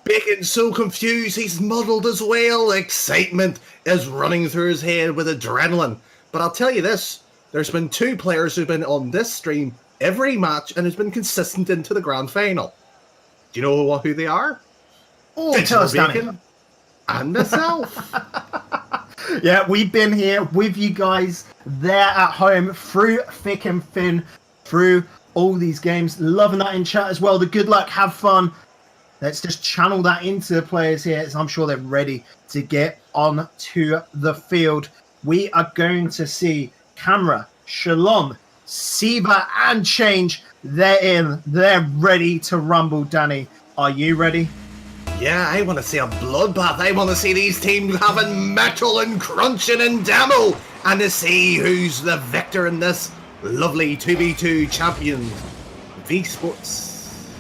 Bacon's so confused, he's muddled as well. Excitement is running through his head with adrenaline. But I'll tell you this, there's been two players who've been on this stream every match and has been consistent into the grand final. Do you know who they are? Oh, tell us, Danny. Bacon and myself. Yeah, we've been here with you guys there at home through thick and thin, through all these games. Loving that in chat as well. The good luck, have fun. Let's just channel that into the players here, as I'm sure they're ready to get on to the field. We are going to see Camera, Shalom, Siva, and Change. They're in. They're ready to rumble, Danny. Are you ready? Yeah, I want to see a bloodbath. I want to see these teams having metal and crunching and demo, and to see who's the victor in this lovely 2v2 champion V-Sports.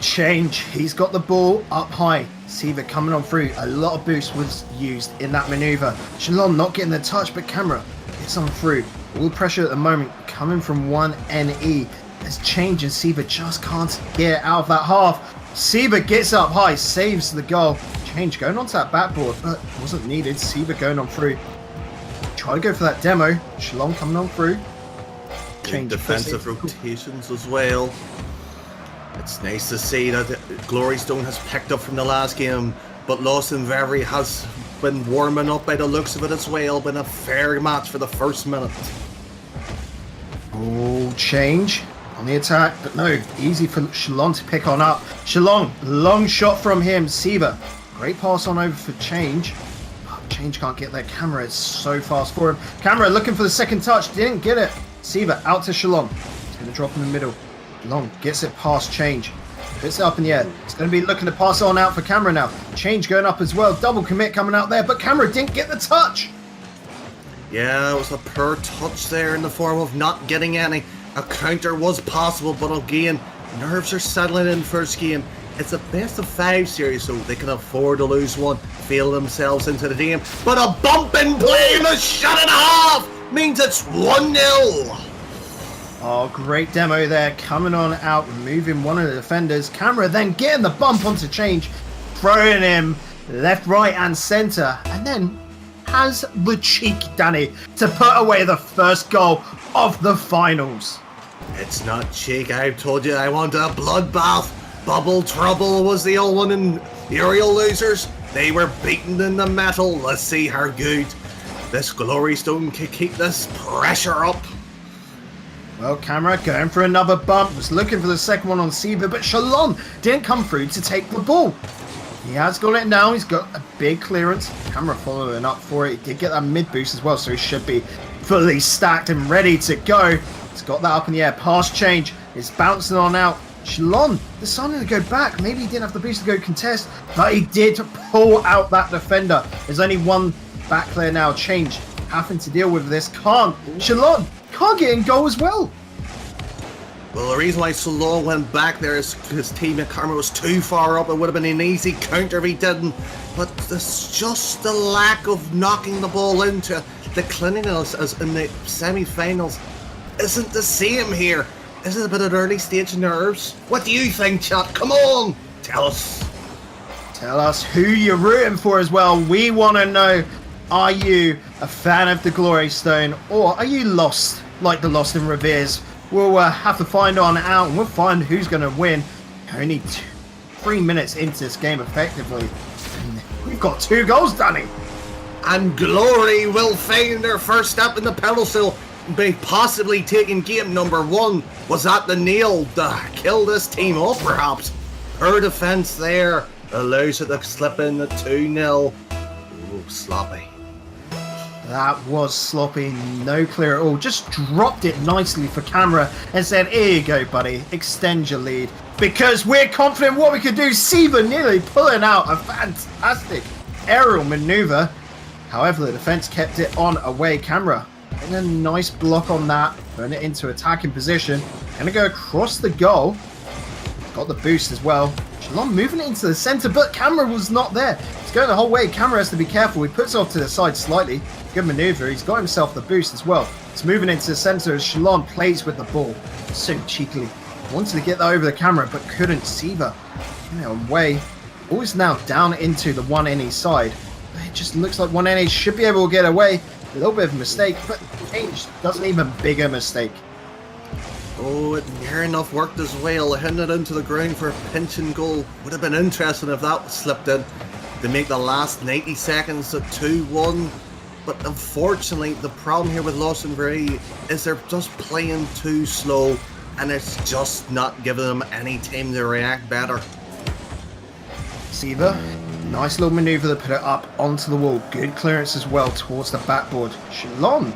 Change. He's got the ball up high. Siva coming on through. A lot of boost was used in that maneuver. Shalom not getting the touch, but Camera gets on through. All the pressure at the moment coming from 1NE. There's Change and Siva just can't get out of that half. Siva gets up high, saves the goal. Change going onto that backboard, but wasn't needed. Siva going on through. Try to go for that demo. Shalom coming on through. Change defensive rotations as well. It's nice to see that Glory Stone has picked up from the last game, but Lost and Very has been warming up by the looks of it as well. Been a fair match for the first minute. Oh, Change on the attack, but no, easy for Shalom to pick on up. Shalom, long shot from him. Siva, great pass on over for Change. Oh, Change can't get that. Camera is so fast for him. Camera looking for the second touch, didn't get it. Siva out to Shalom. He's going to drop in the middle. Long gets it past Change. Puts it up in the air. It's going to be looking to pass on out for Camera now. Change going up as well. Double commit coming out there, but Camera didn't get the touch. Yeah, it was a poor touch there in the form of not getting any. A counter was possible, but again, nerves are settling in first game. It's a best of 5 series, so they can afford to lose one, feel themselves into the game. But a bump in play and a shot and a half means it's 1-0. Oh, great demo there, coming on out, removing one of the defenders. Camera then getting the bump onto Change, throwing him left, right, and centre, and then has the cheek, Danny, to put away the first goal of the finals. It's not cheek, I've told you I want a bloodbath. Bubble Trouble was the old one, and the Oriole losers, they were beaten in the metal. Let's see how good this Glory Stone can keep this pressure up. Well, Camera going for another bump, was looking for the second one on Siva, but Shalom didn't come through to take the ball. He has got it now, he's got a big clearance. Camera following up for it, he did get that mid boost as well, so he should be fully stacked and ready to go. He's got that up in the air, pass change, it's bouncing on out. Shalom decided to go back, maybe he didn't have the boost to go contest, but he did pull out that defender. There's only one back player now, Change, having to deal with this, Shalom can't get in goal as well. Well, the reason why Shalom went back there is his teammate Karma was too far up. It would have been an easy counter if he didn't. But it's just the lack of knocking the ball into the cleanliness as in the semi-finals isn't the same here. Is it a bit of early stage nerves? What do you think, chat? Come on, tell us. Tell us who you're rooting for as well. We want to know, are you a fan of the Glory Stone or are you lost like the Lost in Reveres? We'll have to find on out and we'll find who's going to win. Only 3 minutes into this game effectively. And we've got 2 goals, Danny. And Glory will find their first step in the pedestal by possibly taking game number 1. Was that the nail to kill this team off, perhaps? Her defence there allows it to slip in at 2-0. Oh, sloppy. That was sloppy, no clear at all. Just dropped it nicely for Camera and said, here you go, buddy, extend your lead. Because we're confident what we could do. Siva nearly pulling out a fantastic aerial manoeuvre. However, the defence kept it on away. Camera and a nice block on that, turn it into attacking position. Gonna go across the goal. Got the boost as well. Shalom moving it into the centre, but Camera was not there. He's going the whole way. Camera has to be careful. He puts it off to the side slightly. Good manoeuvre. He's got himself the boost as well. He's moving into the centre as Shalom plays with the ball. So cheekily. Wanted to get that over the Camera, but couldn't. Siva away. Ball is now down into the 1NE side. It just looks like 1NE should be able to get away. A little bit of a mistake, but Change doesn't even bigger mistake. Oh, it near enough worked as well. Hitting it into the ground for a pinching goal. Would have been interesting if that slipped in to make the last 90 seconds at 2-1. But unfortunately, the problem here with Lawson Very is they're just playing too slow and it's just not giving them any time to react better. Siva, nice little manoeuvre to put it up onto the wall. Good clearance as well towards the backboard. Shalom,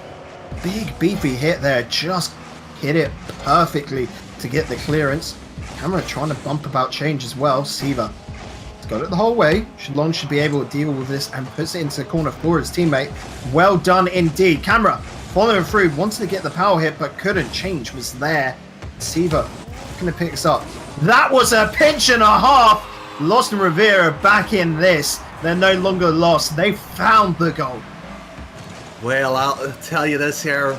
big beefy hit there. Just hit it perfectly to get the clearance. Camera trying to bump about Change as well. Siva has got it the whole way. Shalom should be able to deal with this and puts it into the corner for his teammate. Well done indeed. Camera following through, wanted to get the power hit but couldn't. Change was there. Siva gonna pick this up. That was a pinch and a half. Lost and Rivera back in this. They're no longer lost. They found the goal. Well, I'll tell you this here.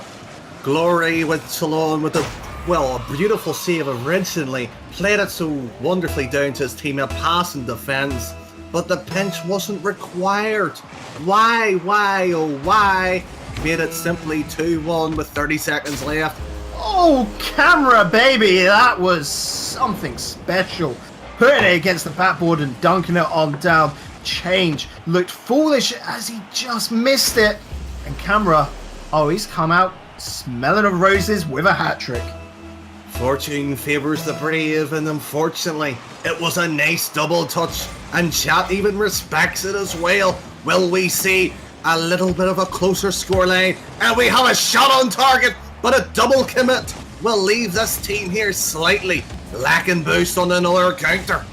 Glory with Shalom with a beautiful save originally. Played it so wonderfully down to his teammate, pass and defence. But the pinch wasn't required. Why? Made it simply 2-1 with 30 seconds left. Oh, Camera, baby. That was something special. Putting it against the backboard and dunking it on down. Change looked foolish as he just missed it. And Camera, oh, he's come out smelling of roses with a hat-trick. Fortune favours the brave, and unfortunately, it was a nice double touch, and chat even respects it as well. Will we see a little bit of a closer scoreline? And we have a shot on target, but a double commit will leave this team here slightly lacking boost on another counter.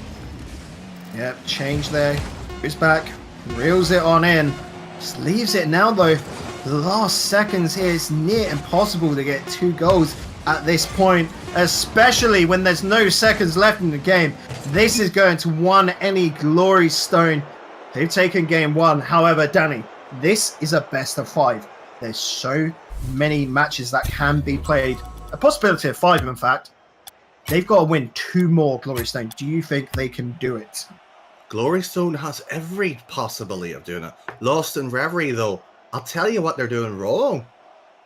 Yep, Change there. Goes back, reels it on in. Just leaves it now though. The last seconds here is near impossible to get 2 goals. at this point, especially when there's no seconds left in the game. This is going to won any glory stone. They've taken game one. However, Danny, this is a best of 5. There's so many matches that can be played. A possibility of 5, in fact. They've got to win 2 more glory stones. Do you think they can do it? Glory Stone has every possibility of doing it. Lost in Reverie, though, I'll tell you what they're doing wrong.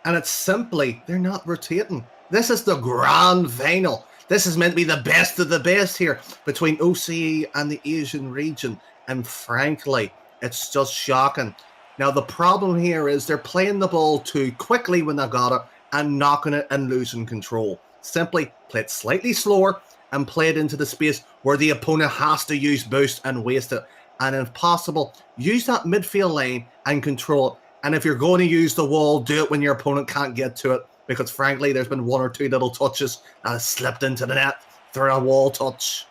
And it's simply, they're not rotating. This is the grand final. This is meant to be the best of the best here between OCE and the Asian region. And frankly, it's just shocking. Now, the problem here is they're playing the ball too quickly when they've got it and knocking it and losing control. Simply play it slightly slower and play it into the space where the opponent has to use boost and waste it. And if possible, use that midfield lane and control it. And if you're going to use the wall, do it when your opponent can't get to it. Because frankly, there's been 1 or 2 little touches that have slipped into the net through a wall touch.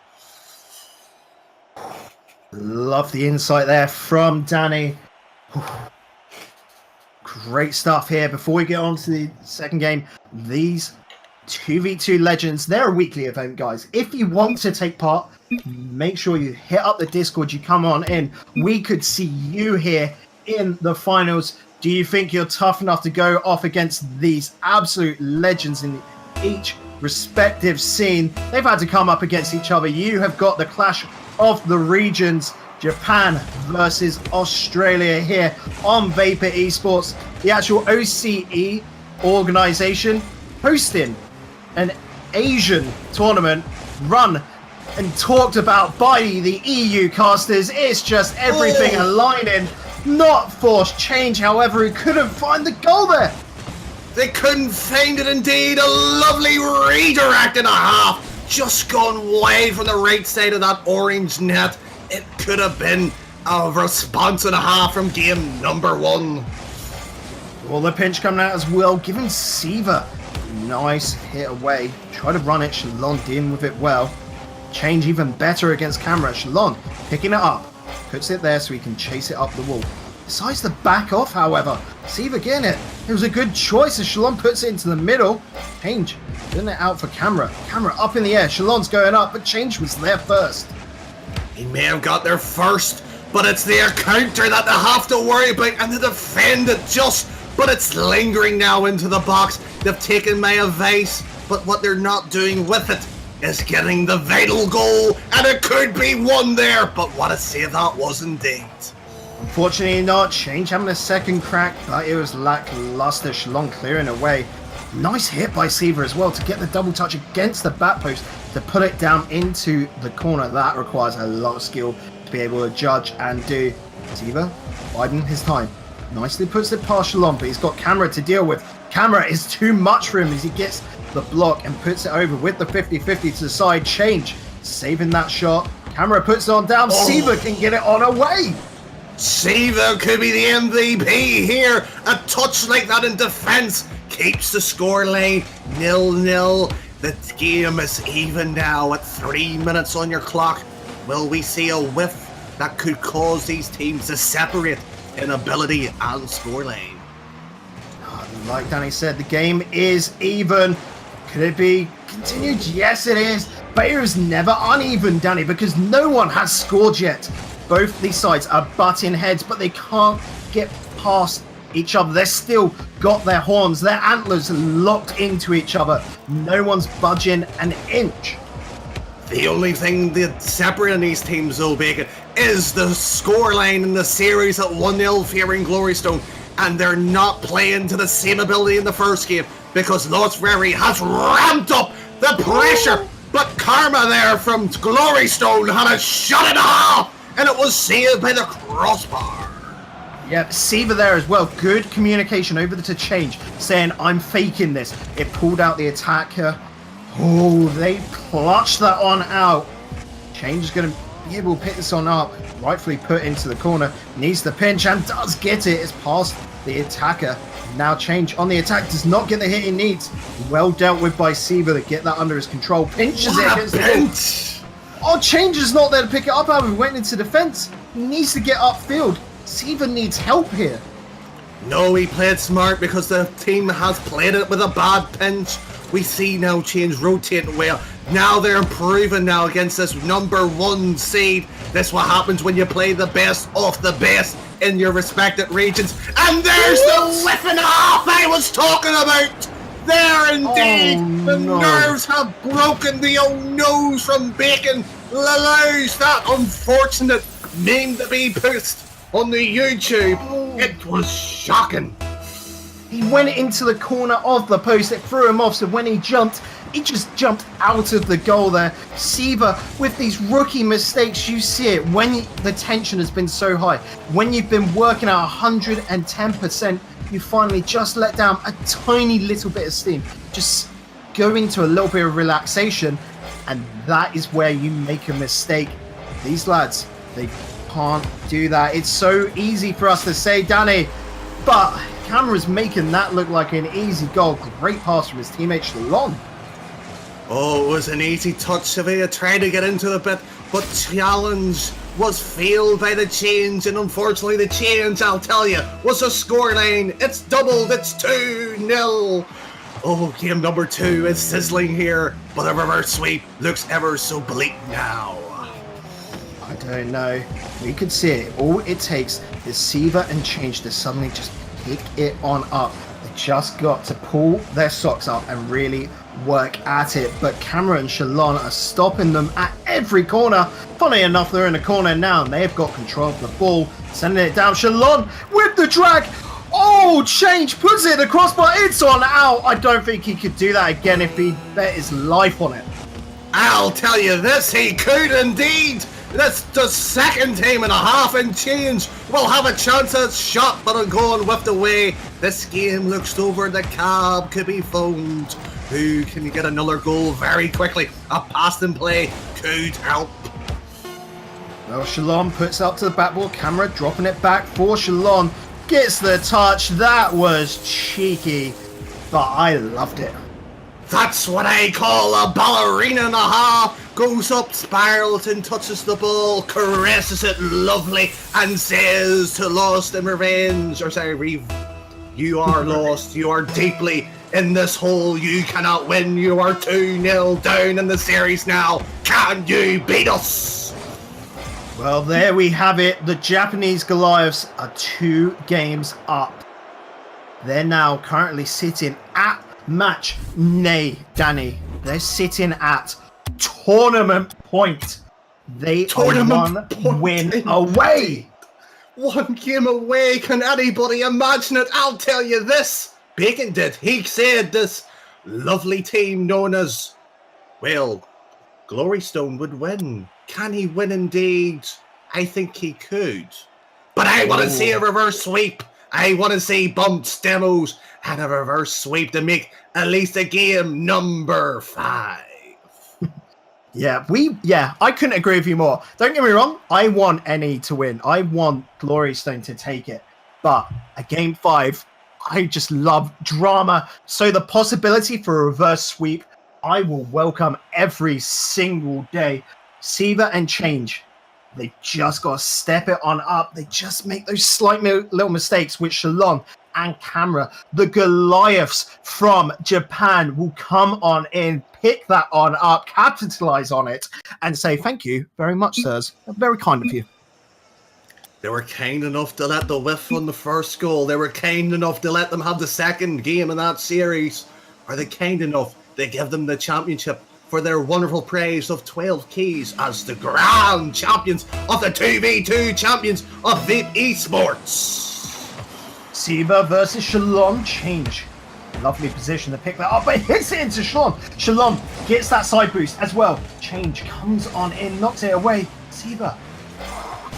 Love the insight there from Danny. Great stuff here. Before we get on to the second game, these 2v2 legends, they're a weekly event, guys. If you want to take part, make sure you hit up the Discord, you come on in. We could see you here in the finals. Do you think you're tough enough to go off against these absolute legends in each respective scene? They've had to come up against each other. You have got the clash of the regions, Japan versus Australia here on Vapour Esports, the actual OCE organization hosting an Asian tournament run and talked about by the EU casters. It's just everything aligning, not forced change. However, he couldn't find the goal there. They couldn't find it indeed. A lovely redirect and a half. Just gone wide from the right side of that orange net. It could have been a response and a half from game number 1. Well, the pinch coming out as well, giving Siva nice hit away. Try to run it. Shalon dealing with it well. Change even better against camera. Shalon picking it up. Puts it there so he can chase it up the wall. Decides to back off, however. Siva getting it. It was a good choice as Shalon puts it into the middle. Change getting it out for camera. Camera up in the air. Shalon's going up, but Change was there first. He may have got there first, but it's their counter that they have to worry about, and they defend it just, but it's lingering now into the box. They've taken my advice, but what they're not doing with it is getting the vital goal, and it could be one there, but what a save that was indeed. Unfortunately not. Change having a second crack, but it was lackluster. Shalon clearing away. Nice hit by Siva as well to get the double touch against the back post to put it down into the corner. That requires a lot of skill to be able to judge and do. Siva biding his time. Nicely puts it past Shalon, but he's got camera to deal with. Camera is too much for him as he gets the block and puts it over with the 50-50 to the side. Change saving that shot. Camera puts it on down. Siva can get it on away. Siva could be the MVP here. A touch like that in defence keeps the scoreline 0-0. The game is even now at 3 minutes on your clock. Will we see a whiff that could cause these teams to separate in ability and scoreline? Like Danny said, the game is even. Could it be continued? Yes, it is. But it was never uneven, Danny, because no one has scored yet. Both these sides are butting heads, but they can't get past each other. They're still got their horns, their antlers locked into each other. No one's budging an inch. The only thing that separating these teams, though, Bacon, is the scoreline in the series at 1-0 favoring Glory Stone. And they're not playing to the same ability in the first game because Lost Rary has ramped up the pressure. But Karma there from Glory Stone had a shot it off, and it was saved by the crossbar. Yep, Siva there as well. Good communication over to Change, saying, I'm faking this. It pulled out the attacker. Oh, they clutched that on out. Change is going to be able to pick this on up. Rightfully put into the corner. Needs the pinch and does get it. It's past the attacker. Now Change on the attack. Does not get the hit he needs. Well dealt with by Siva to get that under his control. Pinches it against the wall. Oh, Change is not there to pick it up. However, went into defense. He needs to get upfield. Siva needs help here. No, he played smart because the team has played it with a bad pinch. We see now Change rotating well. Now they're improving now against this number 1 seed. This what happens when you play the best of the best in your respective regions. And there's the whiffing off I was talking about. There indeed, the nerves have broken. The old nose from Bacon allows that unfortunate meme to be posted on the YouTube. It was shocking. He went into the corner of the post, it threw him off, so when he just jumped out of the goal there. Siva, with these rookie mistakes, you see it when the tension has been so high. When you've been working at 110%, you finally just let down a tiny little bit of steam. Just go into a little bit of relaxation, and that is where you make a mistake. These lads, they can't do that. It's so easy for us to say, Danny, but camera's making that look like an easy goal. Great pass from his teammate Shalom. Oh, it was an easy touch. Sevilla tried to get into the bit, but challenge was failed by the change, and unfortunately the change, I'll tell you, was a scoreline. It's doubled, it's 2-0. Oh, game number 2 is sizzling here, but a reverse sweep looks ever so bleak now. I don't know. We could see it. All it takes is Siva and Change to suddenly just pick it on up. They just got to pull their socks up and really work at it. But Cameron and Shalon are stopping them at every corner. Funny enough, they're in the corner now and they've got control of the ball. Sending it down. Shalon with the drag. Oh, Change puts it across, but it's on out. I don't think he could do that again if he bet his life on it. I'll tell you this, he could indeed. That's the second time and a half, and Change will have a chance at shot, but I'm going whipped away. This game looks over. The cab could be found. Who can get another goal very quickly? A pass and play could help. Well, Shalom puts up to the back ball. Camera dropping it back for Shalom. Gets the touch. That was cheeky, but I loved it. That's what I call a ballerina and a half. Goes up, spirals and touches the ball, caresses it lovely, and says to Lost in Revenge, or sorry, Reeve, you are lost, you are deeply in this hole, you cannot win, you are 2-0 down in the series now. Can you beat us? Well, there we have it. The Japanese Goliaths are 2 games up. They're now currently sitting at match nay, Danny. They're sitting at tournament point. They Tournament are point. 1 win away. 1 game away. Can anybody imagine it? I'll tell you this. Bacon did. He said this lovely team known as, well, Glorystone would win. Can he win indeed? I think he could. But I want to see a reverse sweep. I want to see bumps, demos, and a reverse sweep to make at least a game number 5. Yeah, I couldn't agree with you more. Don't get me wrong, I want NE to win. I want Glorystone to take it. But a game 5, I just love drama. So the possibility for a reverse sweep, I will welcome every single day. Siva and Change, they just got to step it on up. They just make those slight little mistakes, which Shalom and Camera, the Goliaths from Japan, will come on in, pick that on up, capitalize on it, and say thank you very much, sirs. Very kind of you. They were kind enough to let the whiff on the first goal. They were kind enough to let them have the second game in that series. Are they kind enough to give them the championship for their wonderful praise of 12 keys as the grand champions of the 2v2 champions of Vape Esports? Siva versus Shalom. Change. Lovely position to pick that up, but hits it into Shalom. Shalom gets that side boost as well. Change comes on in, knocks it away. Siva.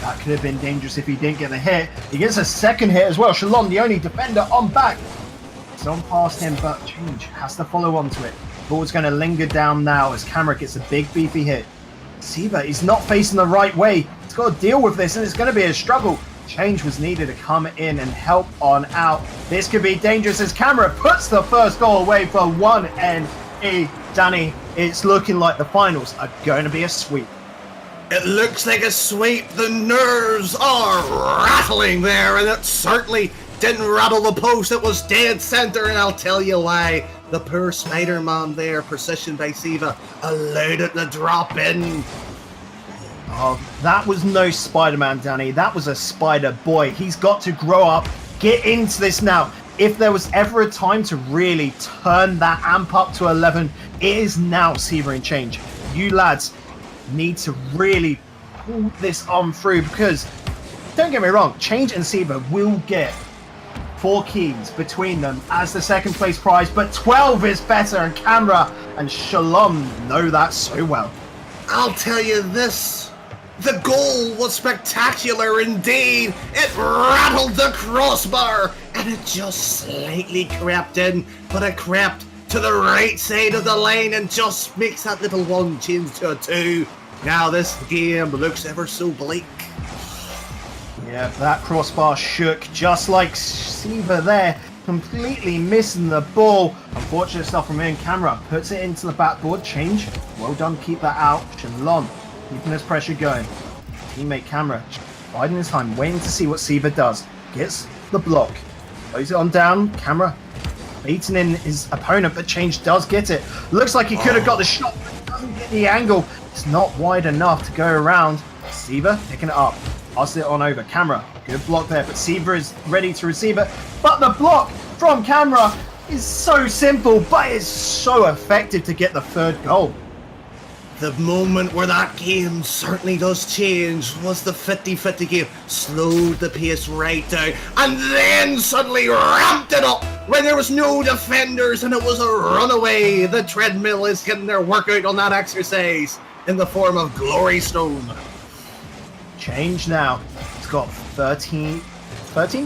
That could have been dangerous if he didn't get the hit. He gets a second hit as well. Shalom, the only defender on back. It's on past him, but Change has to follow on to it. Ball's going to linger down now as Camera gets a big beefy hit. Siva, he's not facing the right way. He's got to deal with this, and it's going to be a struggle. Change was needed to come in and help on out. This could be dangerous as Camera puts the first goal away for 1NE. Danny, it's looking like the finals are going to be a sweep. It looks like a sweep. The nerves are rattling there, and it certainly didn't rattle the post, it was dead center, and I'll tell you why. The poor Spider-Man there, precision by Siva, allowed it to drop in. Oh, that was no Spider-Man, Danny. That was a Spider Boy. He's got to grow up, get into this now. If there was ever a time to really turn that amp up to 11, it is now, Siva and Change. You lads need to really pull this on through because, don't get me wrong, Change and Siva will get 4 keys between them as the second place prize, but 12 is better, and Camera and Shalom know that so well. I'll tell you this. The goal was spectacular indeed. It rattled the crossbar and it just slightly crept in, but it crept to the right side of the line and just makes that little 1 change to a 2. Now this game looks ever so bleak. Yeah, that crossbar shook just like Siva there, completely missing the ball. Unfortunate stuff from in. Camera puts it into the backboard. Change. Well done, keep that out. Shalom keeping this pressure going. Teammate Camera biding his time, waiting to see what Siva does. Gets the block. Throws it on down. Camera beating in his opponent, but Change does get it. Looks like he could have got the shot, but doesn't get the angle. It's not wide enough to go around. Siva picking it up. Pass it on over. Camera. Good block there, but Siva is ready to receive it. But the block from Camera is so simple, but it's so effective to get the 3rd goal. The moment where that game certainly does change was the 50-50 game. Slowed the pace right down and then suddenly ramped it up when there was no defenders and it was a runaway. The treadmill is getting their workout on that exercise in the form of Glory Stone. Change now. It's got 13,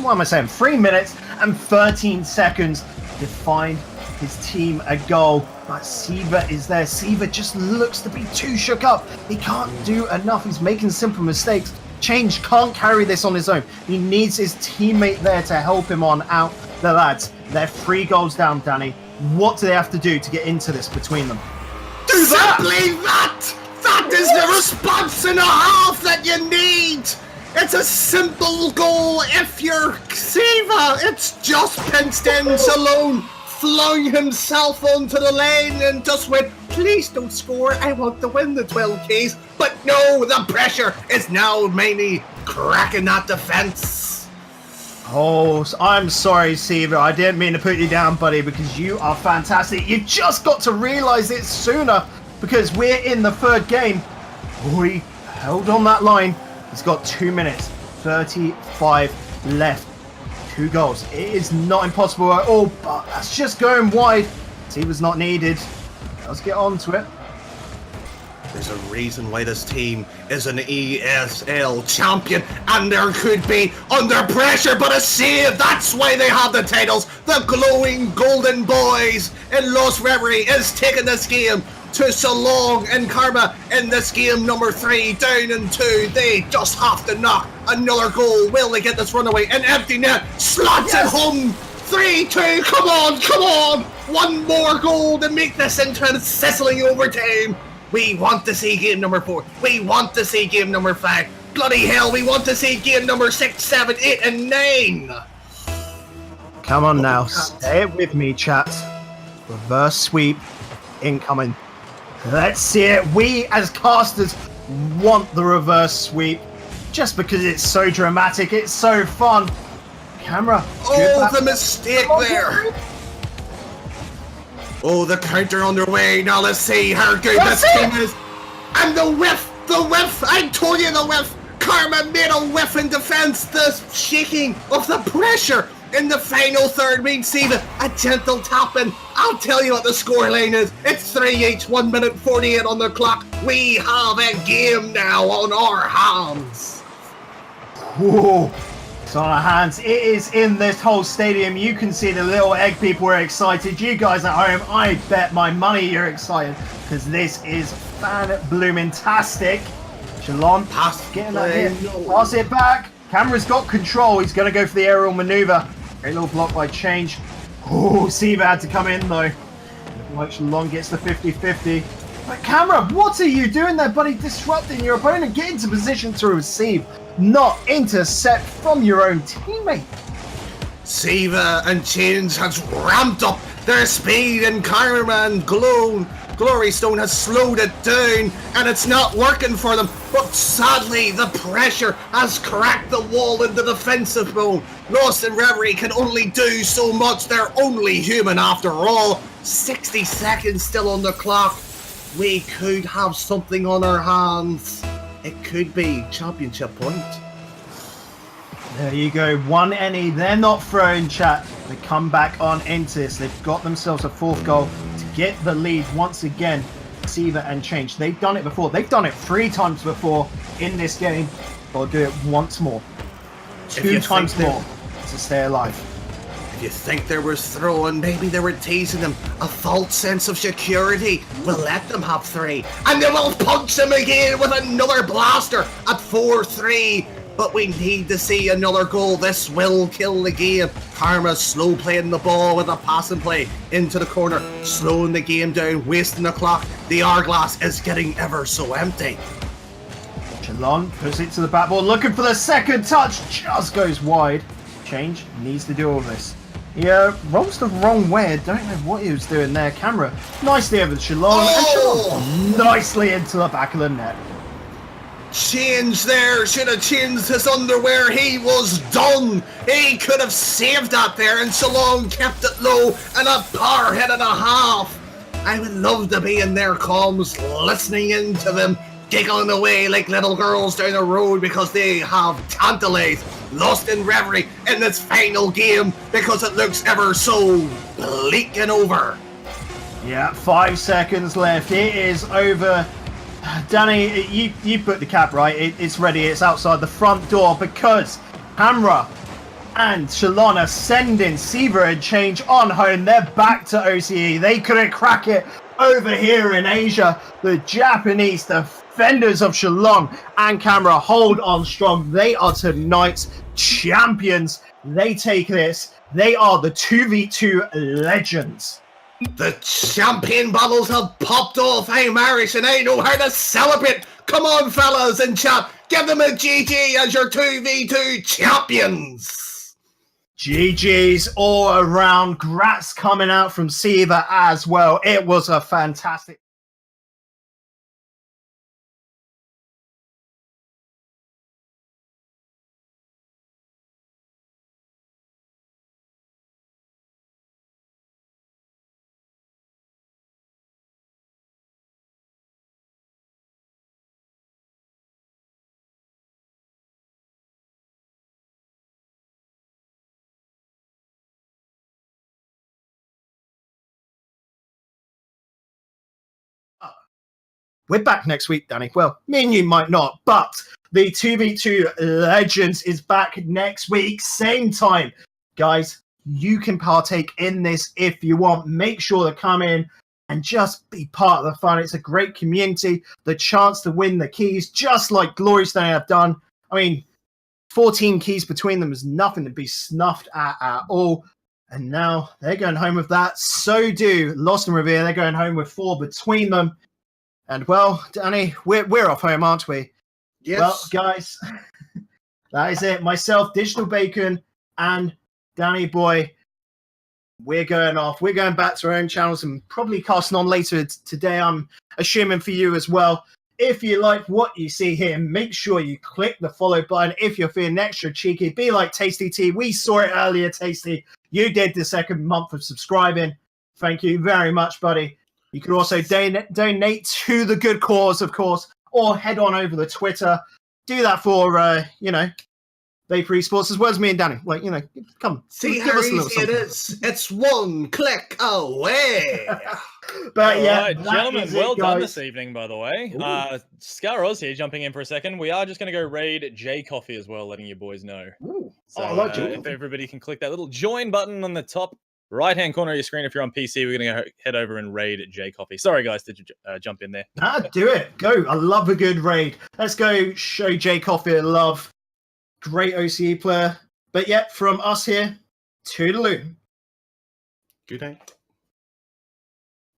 what am I saying? 3 minutes and 13 seconds to find his team a goal. But Siva is there. Siva just looks to be too shook up. He can't do enough. He's making simple mistakes. Change can't carry this on his own. He needs his teammate there to help him on out. The lads, they're 3 goals down, Danny. What do they have to do to get into this between them? Do simply that! That is the response and a half that you need! It's a simple goal if you're Siva. It's just pinched in. Salone flung himself onto the lane and just went, please don't score, I want to win the 12 keys. But no, the pressure is now mainly cracking that defence. Oh, I'm sorry, Siva. I didn't mean to put you down, buddy, because you are fantastic. You've just got to realise it sooner because we're in the 3rd game. We held on that line. He's got 2 minutes, 35 left. 2 goals. It is not impossible at all, but that's just going wide. Siva's not needed. Let's get on to it. There's a reason why this team is an ESL champion, and there could be under pressure, but a save. That's why they have the titles. The glowing golden boys in Los Reverie is taking this game to Salong and Karma in this game number 3, down in 2. They just have to knock another goal. Will they get this runaway? An empty net slots it home. 3-2. Come on. 1 more goal to make this into a sizzling overtime. We want to see game number 4. We want to see game number 5. Bloody hell, we want to see game number 6, 7, 8, and 9. Come on now. Stay it with me, chat. Reverse sweep incoming. Let's see it. We, as casters, want the reverse sweep just because it's so dramatic. It's so fun. Camera. Oh, the mistake there. Oh, the counter underway. Now let's see how good this team is. And the whiff. I told you the whiff. Karma made a whiff in defense. The shaking of the pressure in the final third. We see a gentle tapping. I'll tell you what the scoreline is. It's 3-8, 1 minute 48 on the clock. We have a game now on our hands. Whoa. It's on our hands. It is in this whole stadium. You can see the little egg people are excited. You guys at home, I bet my money you're excited because this is fan-bloomin-tastic. Shalom, getting that hit. Pass it back. Camera's got control. He's going to go for the aerial maneuver. Great little block by Change. Oh, Siva had to come in though. Looking like Shalom gets the 50-50. But Camera, what are you doing there, buddy? Disrupting your opponent. Get into position to receive, not intercept from your own teammate. Siva and Change has ramped up their speed, and Cameraman Glory Stone has slowed it down, and it's not working for them. But sadly, the pressure has cracked the wall in the defensive mode. Lost in Reverie can only do so much. They're only human after all. 60 seconds still on the clock. We could have something on our hands. It could be championship point. There you go, 1 NE. They're not throwing, chat. They come back on into this. They've got themselves a 4th goal to get the lead once again. Siva and Change. They've done it before. They've done it 3 times before in this game. They'll do it once more. 2 times more to stay alive. If you think they were throwing, maybe they were teasing them, a false sense of security, we'll let them have 3. And then we'll punch them again with another blaster at 4-3. But we need to see another goal. This will kill the game. Karma slow playing the ball with a passing play into the corner, slowing the game down, wasting the clock. The hourglass is getting ever so empty. Chalon puts it to the back ball, looking for the second touch, just goes wide. Change needs to do all this. He rolls the wrong way. I don't know what he was doing there. Camera nicely over to Chalon, and Chalon nicely into the back of the net. Change there, should have changed his underwear. He was done. He could have saved that there, and Salon kept it low and a power hit and a half. I would love to be in their comms, listening into them, giggling away like little girls down the road because they have tantalized, lost in reverie in this final game because it looks ever so bleak and over. Yeah, 5 seconds left. It is over. Danny, you put the cap right. It's ready. It's outside the front door because Hamra and Shalon are sending Siva and Change on home. They're back to OCE. They couldn't crack it over here in Asia. The Japanese defenders of Shalon and Camera hold on strong. They are tonight's champions. They take this. They are the 2v2 legends. The champagne bottles have popped off. I'm Irish and I know how to celebrate. Come on, fellas in chat. Give them a GG as your 2v2 champions. GG's all around. Grats coming out from Siva as well. It was a fantastic... We're back next week, Danny. Well, me and you might not, but the 2v2 Legends is back next week, same time. Guys, you can partake in this if you want. Make sure to come in and just be part of the fun. It's a great community. The chance to win the keys, just like Glory Stone have done. I mean, 14 keys between them is nothing to be snuffed at all. And now they're going home with that. So do Lost and Revere. They're going home with 4 between them. And well, Danny, we're off home, aren't we? Yes. Well, guys, that is it. Myself, Digital Bacon, and Danny Boy, we're going off. We're going back to our own channels and probably casting on later today, I'm assuming for you as well. If you like what you see here, make sure you click the follow button. If you're feeling extra cheeky, be like Tasty T. We saw it earlier, Tasty. You did the 2nd month of subscribing. Thank you very much, buddy. You can also donate to the good cause, of course, or head on over to Twitter. Do that for, Vapour Esports, as well as me and Danny. Like, come. See give how us a little easy it something. is. It's 1 click away. But yeah, Alright, that gentlemen, is it, well done guys. this evening, by the way. Scar Oz here, jumping in for a second. We are just going to go raid J Coffee as well, letting you boys know. Ooh. So I like J if Coffee. everybody can click that little join button on the top right-hand corner of your screen if you're on PC, we're going to head over and raid J Coffee. Sorry, guys, to jump in there. Do it. Go. I love a good raid. Let's go show J Coffee love. Great OCE player. But yeah, from us here, toodaloo. Good night.